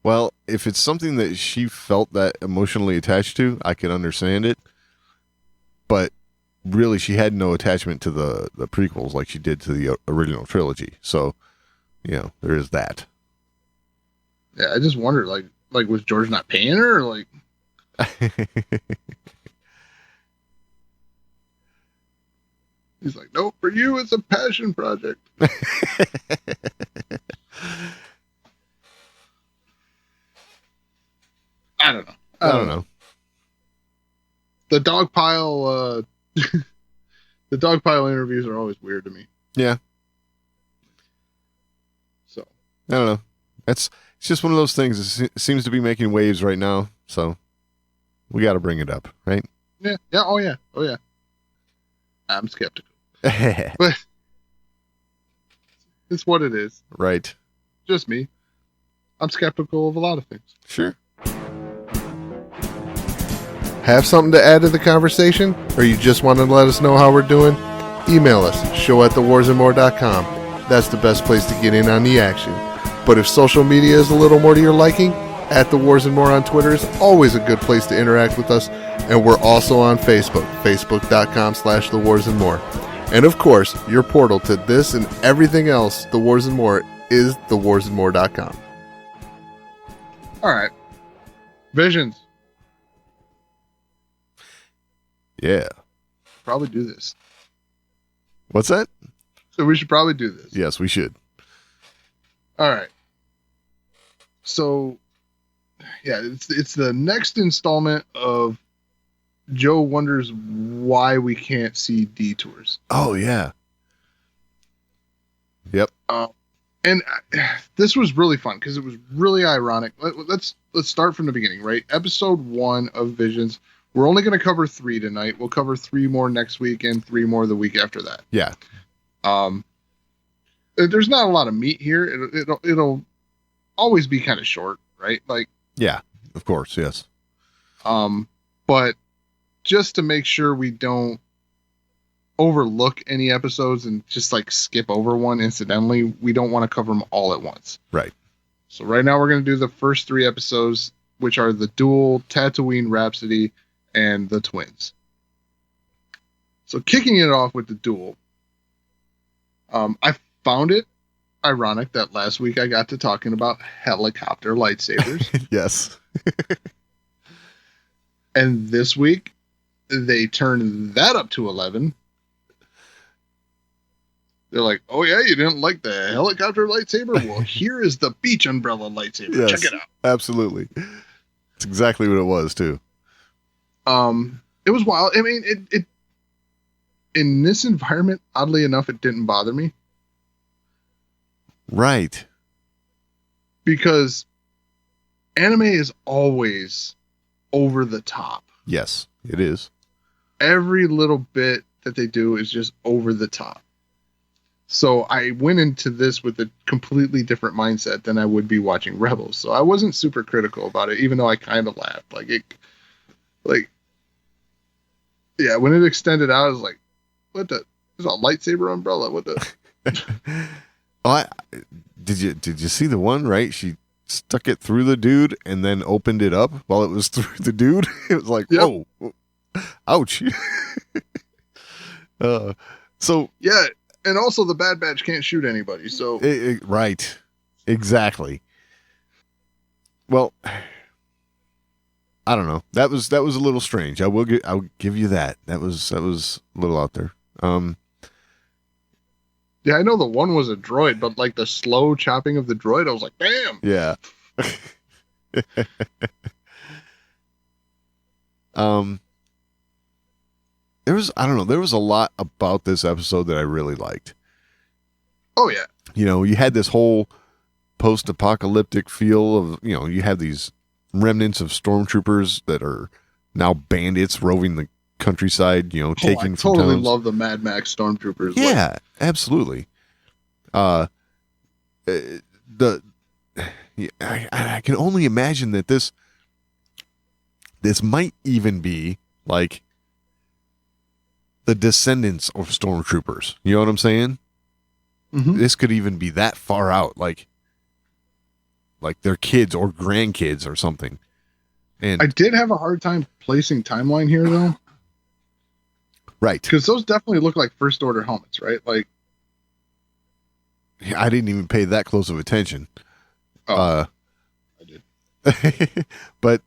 Well, if it's something that she felt that emotionally attached to, I can understand it. But really, she had no attachment to the prequels like she did to the original trilogy. So, there is that. yeah, I just wondered, like was George not paying her? Or like, he's like, nope, for you, it's a passion project. I don't know. I don't know. The dog pile, the dog pile interviews are always weird to me. Yeah. So I don't know. It's just one of those things. It seems to be making waves right now. So we got to bring it up, right? yeah, oh yeah. I'm skeptical, but it's what it is. Right. Just me. I'm skeptical of a lot of things. Sure. Have something to add to the conversation? Or you just want to let us know how we're doing? Email us, show@thewarsandmore.com. That's the best place to get in on the action. But if social media is a little more to your liking, @TheWarsAndMore on Twitter is always a good place to interact with us. And we're also on Facebook, facebook.com/TheWarsAndMore. And of course, your portal to this and everything else, The Wars and More, is thewarsandmore.com. All right. Visions. Yeah. Probably do this. What's that? So we should probably do this. Yes, we should. All right. So, yeah, it's the next installment of Joe wonders why we can't see detours. Oh, yeah. Yep. And this was really fun because it was really ironic. Let's start from the beginning, right? Episode 1 of Visions. We're only going to cover 3 tonight. We'll cover 3 more next week and 3 more the week after that. Yeah. There's not a lot of meat here. It'll always be kind of short, right? Like, Yeah, of course, yes. but just to make sure we don't overlook any episodes and just like skip over one incidentally, we don't want to cover them all at once. Right. So right now we're going to do the first 3 episodes, which are the Duel, Tatooine Rhapsody, and the Twins. So kicking it off with the Duel, I found it ironic that last week I got to talking about helicopter lightsabers. Yes. And this week they turned that up to 11. They're like, oh yeah, you didn't like the helicopter lightsaber? Well, here is the beach umbrella lightsaber. Yes, check it out. Absolutely. It's exactly what it was too. It was wild. I mean, it in this environment, oddly enough, it didn't bother me. Right. Because anime is always over the top. Yes, it is. Every little bit that they do is just over the top. So I went into this with a completely different mindset than I would be watching Rebels. So I wasn't super critical about it, even though I kind of laughed. Yeah, when it extended out, I was like, what the? There's a lightsaber umbrella. What the? Did you see the one, right? She stuck it through the dude and then opened it up while it was through the dude. It was like, Yep. Whoa, ouch. So Yeah, and also the Bad Batch can't shoot anybody. So right, exactly. Well, I don't know. That was a little strange. I'll give you that. That was a little out there. yeah, I know the one was a droid, but like the slow chopping of the droid, I was like, damn. Yeah. there was a lot about this episode that I really liked. Oh yeah. You know, you had this whole post-apocalyptic feel of, you know, you have these remnants of stormtroopers that are now bandits roving the countryside, you know, taking I from totally towns. love the Mad Max stormtroopers. Yeah, absolutely. I can only imagine that this might even be like the descendants of stormtroopers. You know what I'm saying? Mhm. This could even be that far out, like their kids or grandkids or something. And I did have a hard time placing timeline here though, right, because those definitely look like first order helmets, right? Like, I didn't even pay that close of attention. I did. But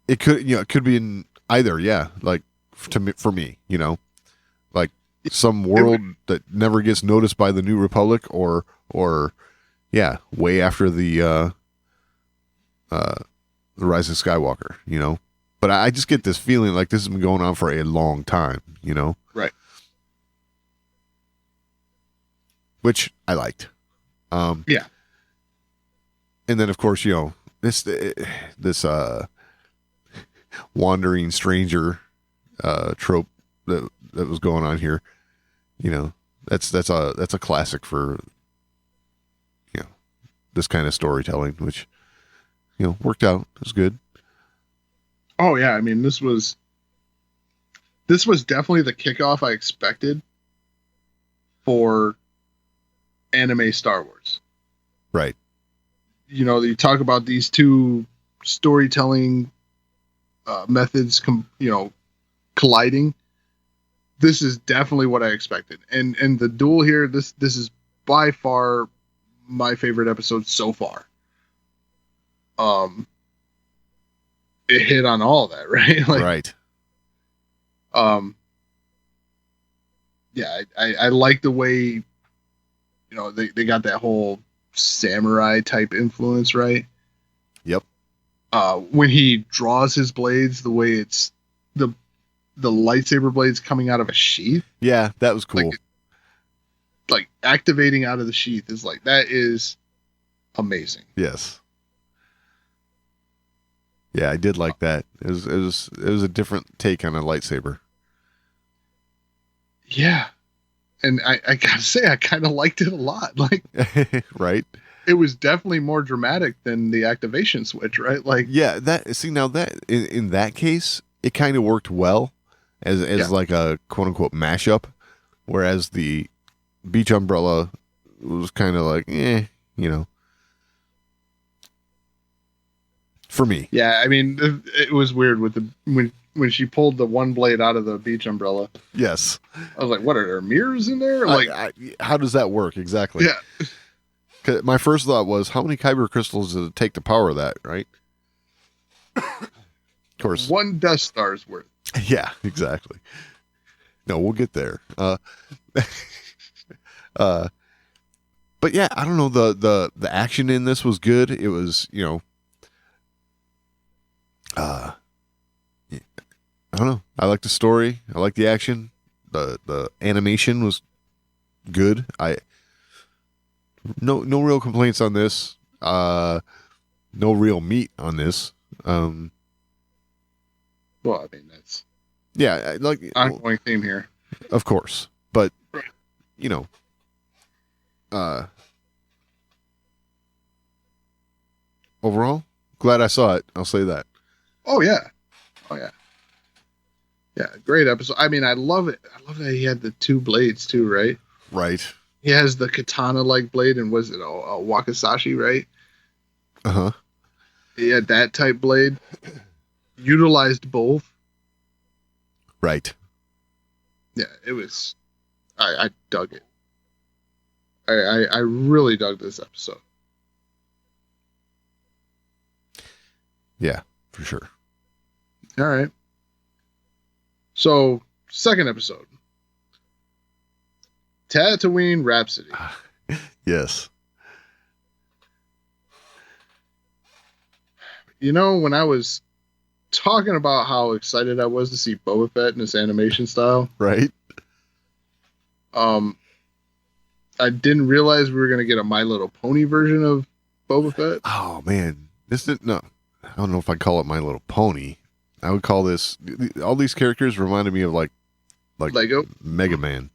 it could be in either, yeah, like for me, you know, like some world that never gets noticed by the New Republic, or yeah, way after the Rise of Skywalker, you know. But I just get this feeling like this has been going on for a long time, you know. Right. Which I liked. Yeah. And then of course, you know, this wandering stranger trope that was going on here, you know, that's a classic for, you know, this kind of storytelling, which, you know, worked out. It was good. Oh yeah, I mean this was definitely the kickoff I expected for anime Star Wars. Right. You know, you talk about these two storytelling methods, colliding. This is definitely what I expected, and the duel here. This is by far my favorite episode so far. It hit on all that, right? Like, right. Yeah, I like the way, you know, they got that whole samurai type influence, right? Yep. When he draws his blades, the way it's the lightsaber blades coming out of a sheath. Yeah, that was cool. Like activating out of the sheath is like, that is amazing. Yes. Yeah, I did like that. It was a different take on a lightsaber. Yeah. And I gotta say, I kind of liked it a lot. Like, right? It was definitely more dramatic than the activation switch, right? Like, yeah, now that in that case, it kind of worked well as like a quote unquote mashup, whereas the beach umbrella was kind of like, you know, for me. Yeah, I mean, it was weird with when she pulled the one blade out of the beach umbrella. Yes. I was like, what, are there mirrors in there? Like, how does that work exactly? Yeah. 'Cause my first thought was, how many kyber crystals does it take to power that, right? Of course. One Death Star's worth. Yeah, exactly. No, we'll get there. But yeah, I don't know, the action in this was good. It was, you know, I don't know. I like the story. I like the action. The animation was good. No real complaints on this. No real meat on this. Well, I mean, that's like ongoing theme here, of course. But you know, overall, glad I saw it. I'll say that. Oh yeah. Yeah, great episode. I mean, I love it. I love that he had the two blades too, right? Right. He has the katana-like blade, and was it a wakizashi, right? Uh-huh. He had that type blade. Utilized both. Right. Yeah, it was. I dug it. I really dug this episode. Yeah, for sure. All right. So, second episode. Tatooine Rhapsody. Yes. You know, when I was talking about how excited I was to see Boba Fett in this animation style. Right? I didn't realize we were going to get a My Little Pony version of Boba Fett. Oh man, no. I don't know if I'd call it My Little Pony. I would call this. All these characters reminded me of like Lego Mega Man.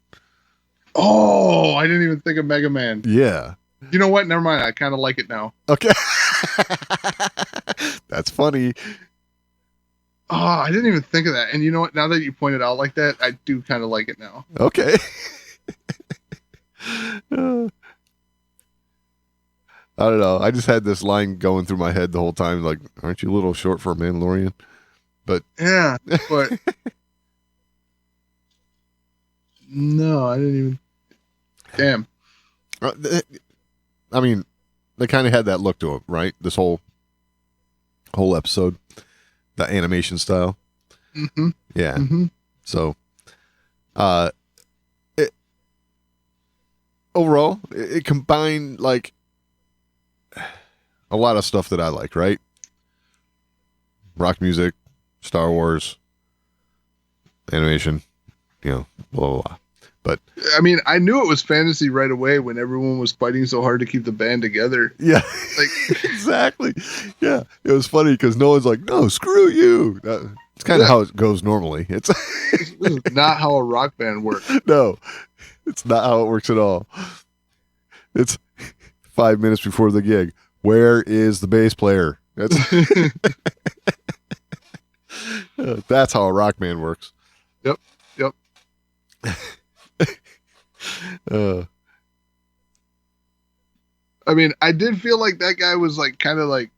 Oh, I didn't even think of Mega Man. Yeah. You know what? Never mind. I kind of like it now. Okay. That's funny. Oh, I didn't even think of that. And you know what? Now that you pointed out like that, I do kind of like it now. Okay. I don't know. I just had this line going through my head the whole time. Like, aren't you a little short for a Mandalorian? But yeah, but no, I didn't even. Damn. I mean, they kind of had that look to it, right? This whole episode, the animation style. Mm-hmm. Yeah. Mm-hmm. So, overall, it combined like a lot of stuff that I like, right? Rock music, Star Wars, animation, blah, blah, blah. But I mean, I knew it was fantasy right away when everyone was fighting so hard to keep the band together. yeah, Like exactly. Yeah, it was funny because no one's like, no, screw you. It's kind of how it goes normally. It's this is not how a rock band works. no, it's not how it works at all. It's 5 minutes before the gig. Where is the bass player? That's how a rock band works. Yep. I mean, I did feel like that guy was like kind of like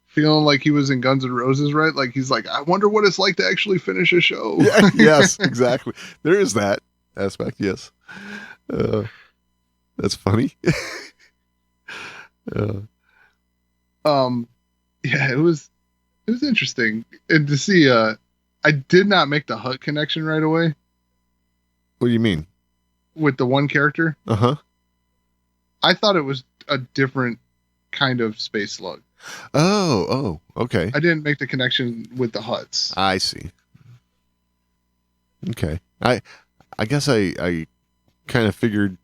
feeling like he was in Guns N' Roses, right? Like he's like, I wonder what it's like to actually finish a show. Yeah, yes, exactly. There is that aspect. Yes, that's funny. Yeah, it was interesting, and to see. I did not make the Hut connection right away What do you mean? with the one character. Uh-huh. I thought it was a different kind of space slug. Oh, okay. I didn't make the connection with the Huts. I see. Okay. I guess I kind of figured,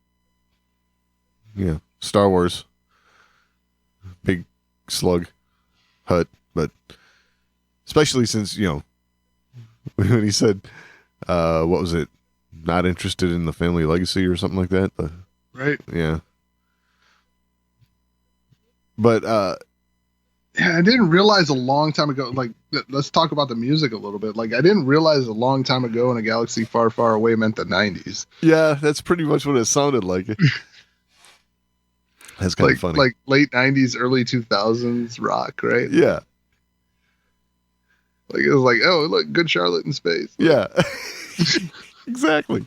Star Wars, big slug, Hut, but especially since, when he said, what was it? Not interested in the family legacy or something like that. Right. Yeah. But, Yeah, I didn't realize a long time ago, like, let's talk about the music a little bit. Like, I didn't realize a long time ago in a galaxy far, far away meant the 90s. yeah, that's pretty much what it sounded like. That's kind of funny. Like late 90s, early 2000s rock, right? Yeah. Like, it was like, oh, look, Good Charlotte in space. Yeah. Exactly.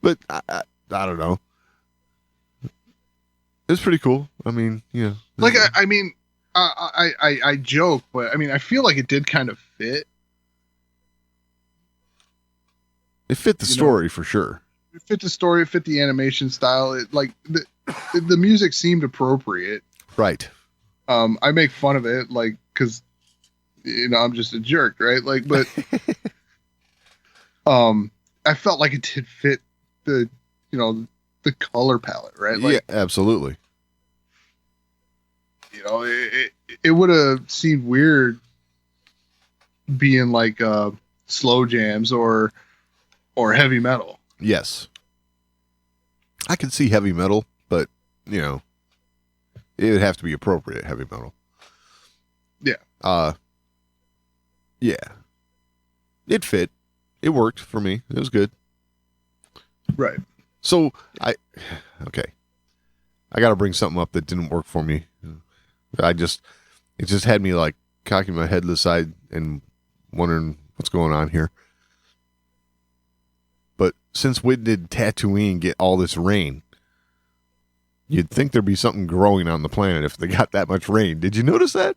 But I don't know. It's pretty cool. I mean, Like, I mean, I joke, but I mean, I feel like it did kind of fit. it fit the story for sure. It fit the story, it fit the animation style. It like the music seemed appropriate. Right. I make fun of it, like, because I'm just a jerk, right? Like, but I felt like it did fit the the color palette, right? Like, yeah, absolutely. It would have seemed weird being like slow jams or heavy metal. Yes. I could see heavy metal, but it would have to be appropriate heavy metal. Yeah. Yeah. It fit. It worked for me. It was good. Right. So I got to bring something up that didn't work for me. It just had me like cocking my head to the side and wondering what's going on here. But since when did Tatooine get all this rain? You'd think there'd be something growing on the planet if they got that much rain. Did you notice that?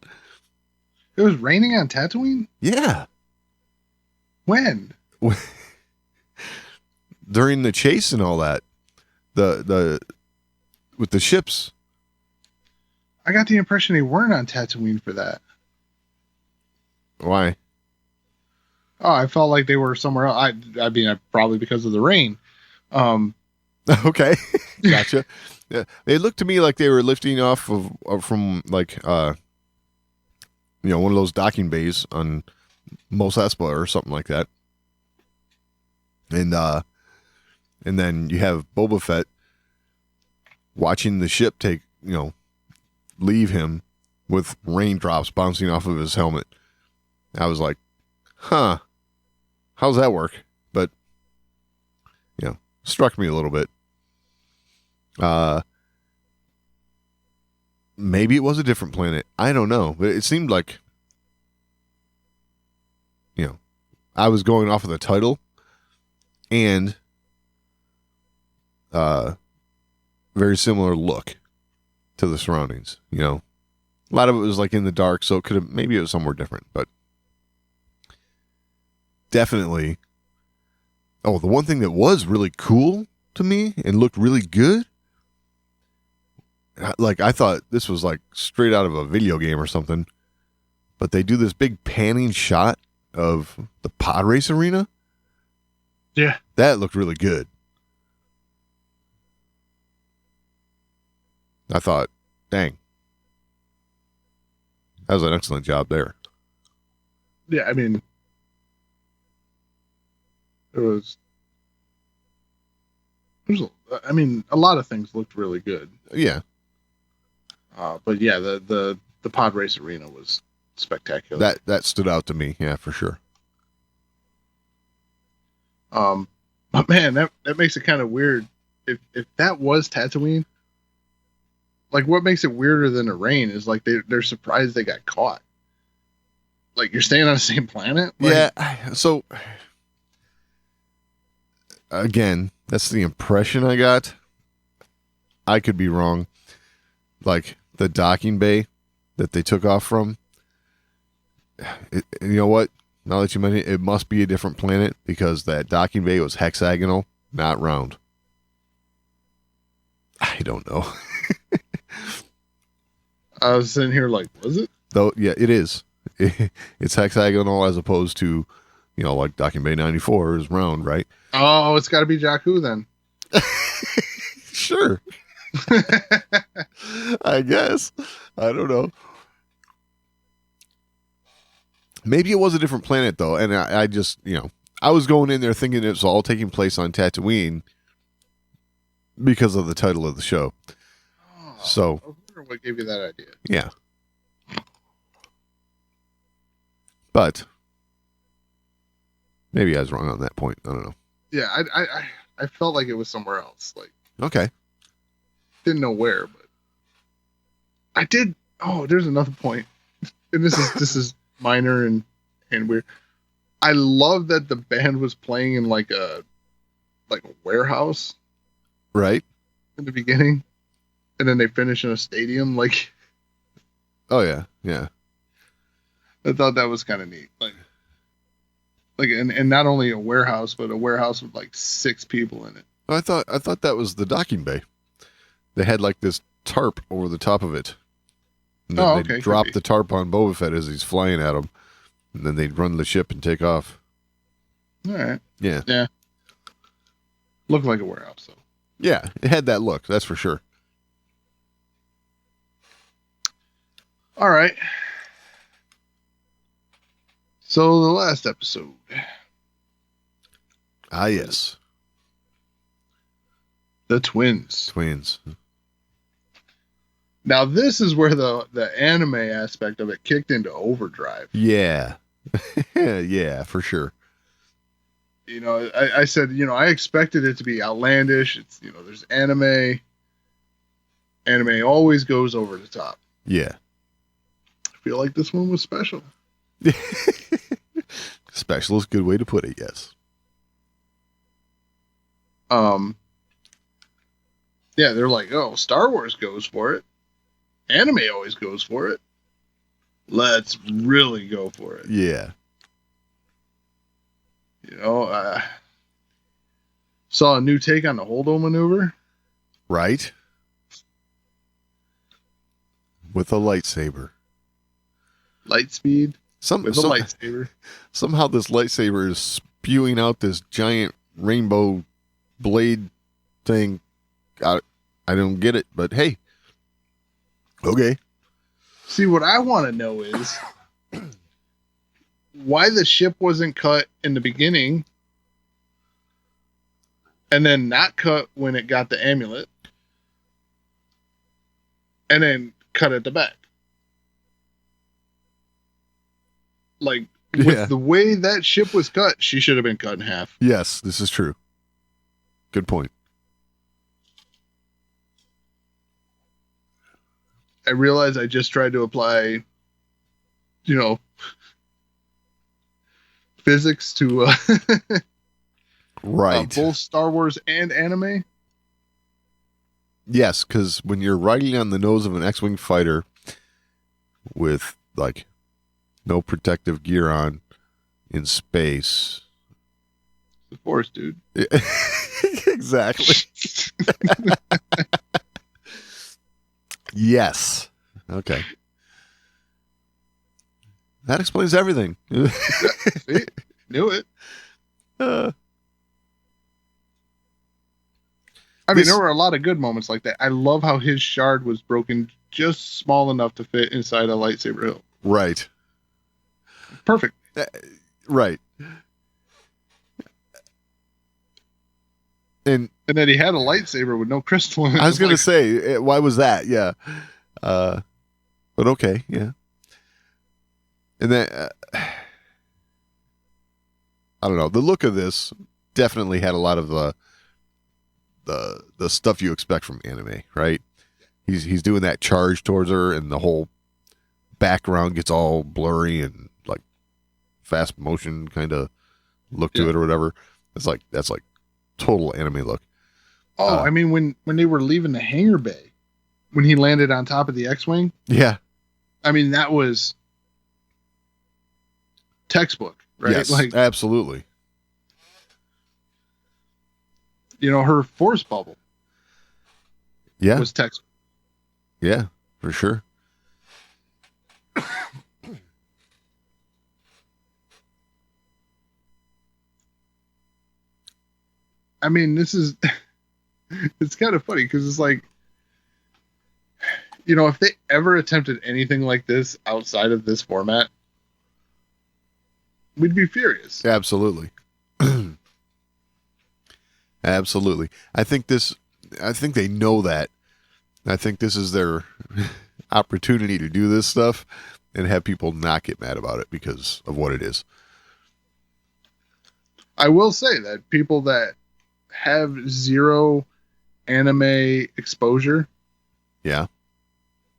It was raining on Tatooine? Yeah. When? During the chase and all that. The with the ships. I got the impression they weren't on Tatooine for that. Why? Oh, I felt like they were somewhere else. I mean, probably because of the rain. Okay, gotcha. Yeah, it looked to me like they were lifting off from like one of those docking bays on Mos Espa or something like that, and then you have Boba Fett watching the ship leave him with raindrops bouncing off of his helmet. I was like, huh, how's that work? But struck me a little bit. Maybe it was a different planet. I don't know, but it seemed like I was going off of the title and very similar look to the surroundings. A lot of it was like in the dark, so maybe it was somewhere different, but definitely. Oh, the one thing that was really cool to me and looked really good, like I thought this was like straight out of a video game or something, but they do this big panning shot of the pod race arena. Yeah. That looked really good. I thought, dang, that was an excellent job there. Yeah, I mean, a lot of things looked really good. Yeah. But yeah, the pod race arena was spectacular. That stood out to me, yeah, for sure. But man, that makes it kind of weird. If that was Tatooine, like what makes it weirder than the rain is like they're surprised they got caught. Like you're staying on the same planet? Like, yeah. So again, that's the impression I got. I could be wrong. Like the docking bay that they took off from. You know what? Now that you mention it, it must be a different planet because that docking bay was hexagonal, not round. I don't know. I was sitting here like, was it? Though, yeah, it is. It's hexagonal as opposed to, like docking bay 94 is round, right? Oh, it's got to be Jakku then. Sure. I guess. I don't know. Maybe it was a different planet, though. And I just, I was going in there thinking it was all taking place on Tatooine because of the title of the show. Oh, So, I wonder what gave you that idea. yeah. But maybe I was wrong on that point. I don't know. Yeah, I felt like it was somewhere else. Like, Okay. didn't know where, but I did. Oh, there's another point, and this is minor and weird. I love that the band was playing in like a warehouse Right. in the beginning, and then they finish in a stadium. Like, Oh, yeah. Yeah. I thought that was kind of neat. Like, and not only a warehouse, but a warehouse with like 6 people in it. I thought that was the docking bay. They had like this tarp over the top of it. And then they'd drop the tarp on Boba Fett as he's flying at him. And then they'd run the ship and take off. All right. Yeah. Yeah. Looked like a warehouse, though. Yeah, it had that look, that's for sure. All right. So the last episode. Ah, yes. The twins. Twins. Now this is where the anime aspect of it kicked into overdrive. Yeah. Yeah, for sure. I said, I expected it to be outlandish. It's, there's anime. Anime always goes over the top. Yeah. I feel like this one was special. Special is a good way to put it, yes. Yeah, they're like, oh, Star Wars goes for it. Anime always goes for it. Let's really go for it. Yeah. Saw a new take on the Holdo maneuver. Right? with a lightsaber. Light speed with a lightsaber. Somehow this lightsaber is spewing out this giant rainbow blade thing. I don't get it, but hey. Okay. See, what I want to know is why the ship wasn't cut in the beginning and then not cut when it got the amulet and then cut at the back. Like, with the way that ship was cut, she should have been cut in half. Yes, this is true. Good point. I realize I just tried to apply, physics to right. Both Star Wars and anime. Yes, because when you're riding on the nose of an X-Wing fighter with, like, no protective gear on in space. The Force, dude. Exactly. Yes. Okay. That explains everything. See? Knew it. I mean, there were a lot of good moments like that. I love how his shard was broken just small enough to fit inside a lightsaber hilt. Right. Perfect. Right. And then he had a lightsaber with no crystal in it. I was going to say, why was that? Yeah. But okay. Yeah. And then, I don't know. The look of this definitely had a lot of the stuff you expect from anime, right? He's doing that charge towards her, and the whole background gets all blurry and like fast motion kind of look to it or whatever. That's like total anime look. Oh, I mean, when they were leaving the hangar bay, when he landed on top of the X-Wing. Yeah. I mean, that was textbook, right? Yes, like, absolutely. Her force bubble. Yeah. Was textbook. Yeah, for sure. I mean, this is, it's kind of funny because it's like, if they ever attempted anything like this outside of this format, we'd be furious. Absolutely. Absolutely. I think they know that. I think this is their opportunity to do this stuff and have people not get mad about it because of what it is. I will say that people that have zero anime exposure, yeah,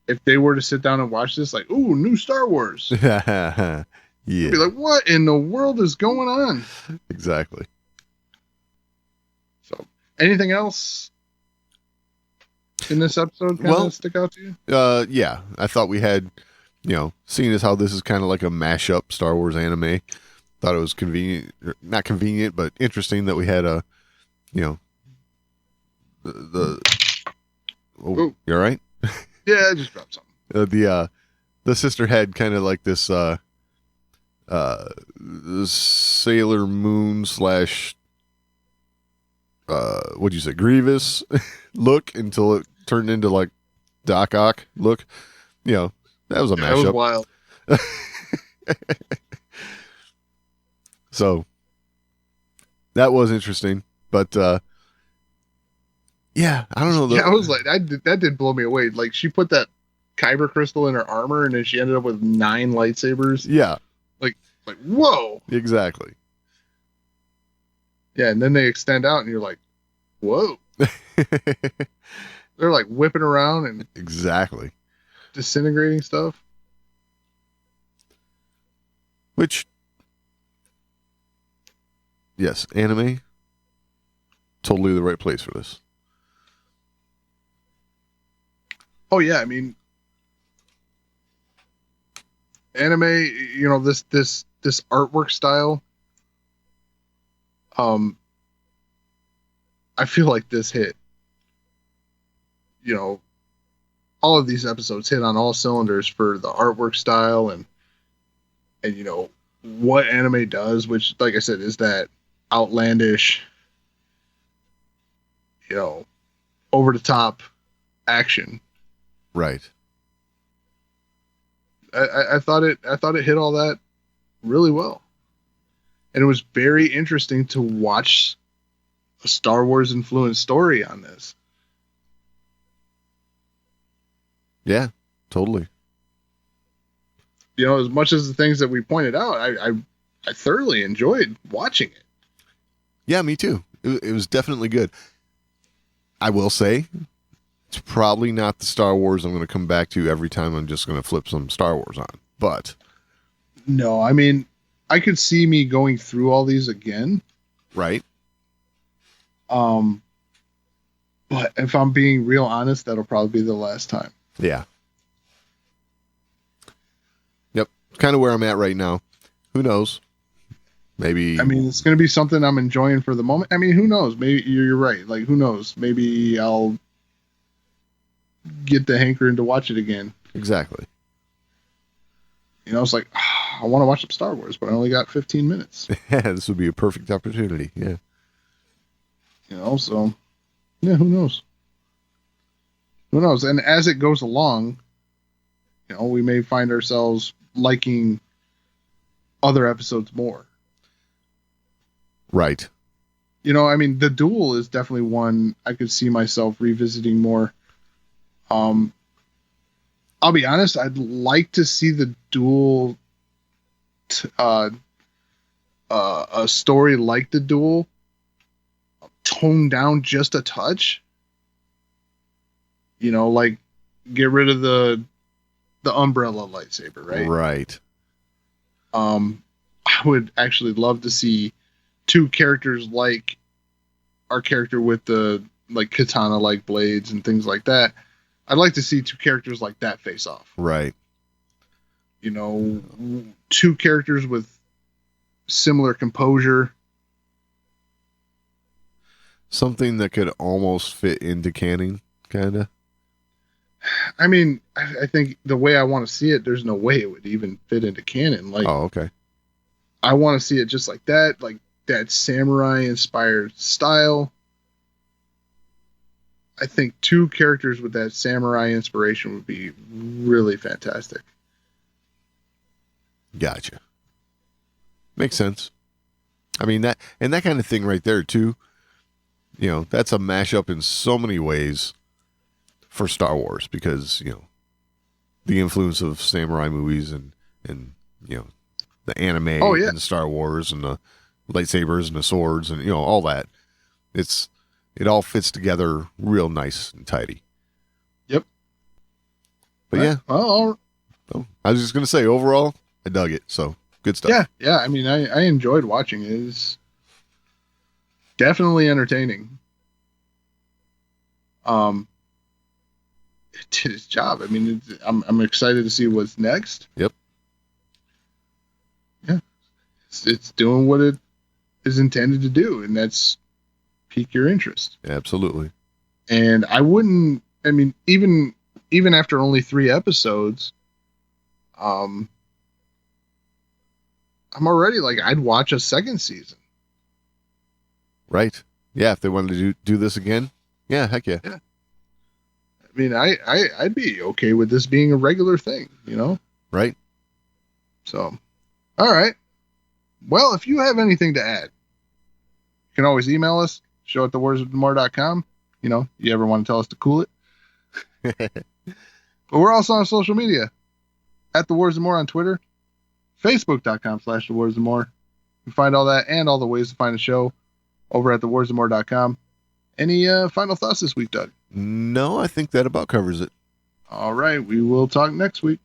if they were to sit down and watch this, like, ooh, new Star Wars, yeah, be like, what in the world is going on? Exactly. So, anything else in this episode kind of stick out to you? Yeah, I thought we had, seeing as how this is kind of like a mashup Star Wars anime, thought it was not convenient, but interesting that we had a, you all right? Yeah, I just dropped something. The sister had kind of like this Sailor Moon / what'd you say, Grievous look until it turned into like Doc Ock look. That was a mashup. That was wild. So that was interesting, but yeah, I don't know. Yeah, I was like, that did blow me away. Like, she put that kyber crystal in her armor, and then she ended up with 9 lightsabers. Yeah, like whoa, exactly. Yeah, and then they extend out, and you're like, whoa. They're like whipping around and exactly disintegrating stuff. Which, yes, anime, totally the right place for this. Oh yeah, I mean, anime. This artwork style. I feel like this hit. all of these episodes hit on all cylinders for the artwork style and what anime does, which, like I said, is that outlandish, over the top action. Right. I thought it hit all that really well, and it was very interesting to watch a Star Wars influenced story on this. Yeah, totally. As much as the things that we pointed out, I thoroughly enjoyed watching it. Yeah, me too. It was definitely good. I will say, it's probably not the Star Wars I'm going to come back to every time I'm just going to flip some Star Wars on. But no, I mean, I could see me going through all these again. Right. But if I'm being real honest, that'll probably be the last time. Yeah. Yep. Kind of where I'm at right now. Who knows? Maybe. I mean, it's going to be something I'm enjoying for the moment. I mean, who knows? Maybe you're right. Like, who knows? Maybe I'll get the hankering to watch it again. Exactly. It's like, I want to watch some Star Wars, but I only got 15 minutes. Yeah, this would be a perfect opportunity. Yeah. So, yeah, who knows? Who knows? And as it goes along, we may find ourselves liking other episodes more. Right. I mean, the duel is definitely one I could see myself revisiting more. I'll be honest, I'd like to see the duel, a story like the duel, toned down just a touch. Like get rid of the umbrella lightsaber, right? Right. I would actually love to see two characters like our character with the katana like blades and things like that. I'd like to see two characters like that face off. Right. Two characters with similar composure. Something that could almost fit into canon, kind of. I mean, I think the way I want to see it, there's no way it would even fit into canon. Oh, okay. I want to see it just like that samurai inspired style. I think two characters with that samurai inspiration would be really fantastic. Gotcha. Makes sense. I mean, that kind of thing right there too. That's a mashup in so many ways for Star Wars because, the influence of samurai movies and the anime and the Star Wars and the lightsabers and the swords and, all that. It all fits together real nice and tidy. Yep. But yeah. Well, I was just going to say, overall, I dug it. So good stuff. Yeah. I mean, I enjoyed watching it. It's definitely entertaining. It did its job. I mean, I'm excited to see what's next. Yep. Yeah. It's doing what it is intended to do, and that's pique your interest. Absolutely. And even after only 3 episodes, I'm already I'd watch a second season. Right. Yeah. If they wanted to do this again. Yeah. Heck yeah. Yeah. I mean, I'd be okay with this being a regular thing, Right. So, all right. Well, if you have anything to add, you can always email us, show@thewarsofthemore.com. You ever want to tell us to cool it? But we're also on social media at The Wars of More on Twitter, Facebook.com/TheWarsOfMore. You can find all that and all the ways to find the show over at thewarsofmore.com. Any final thoughts this week, Doug? No, I think that about covers it. All right. We will talk next week.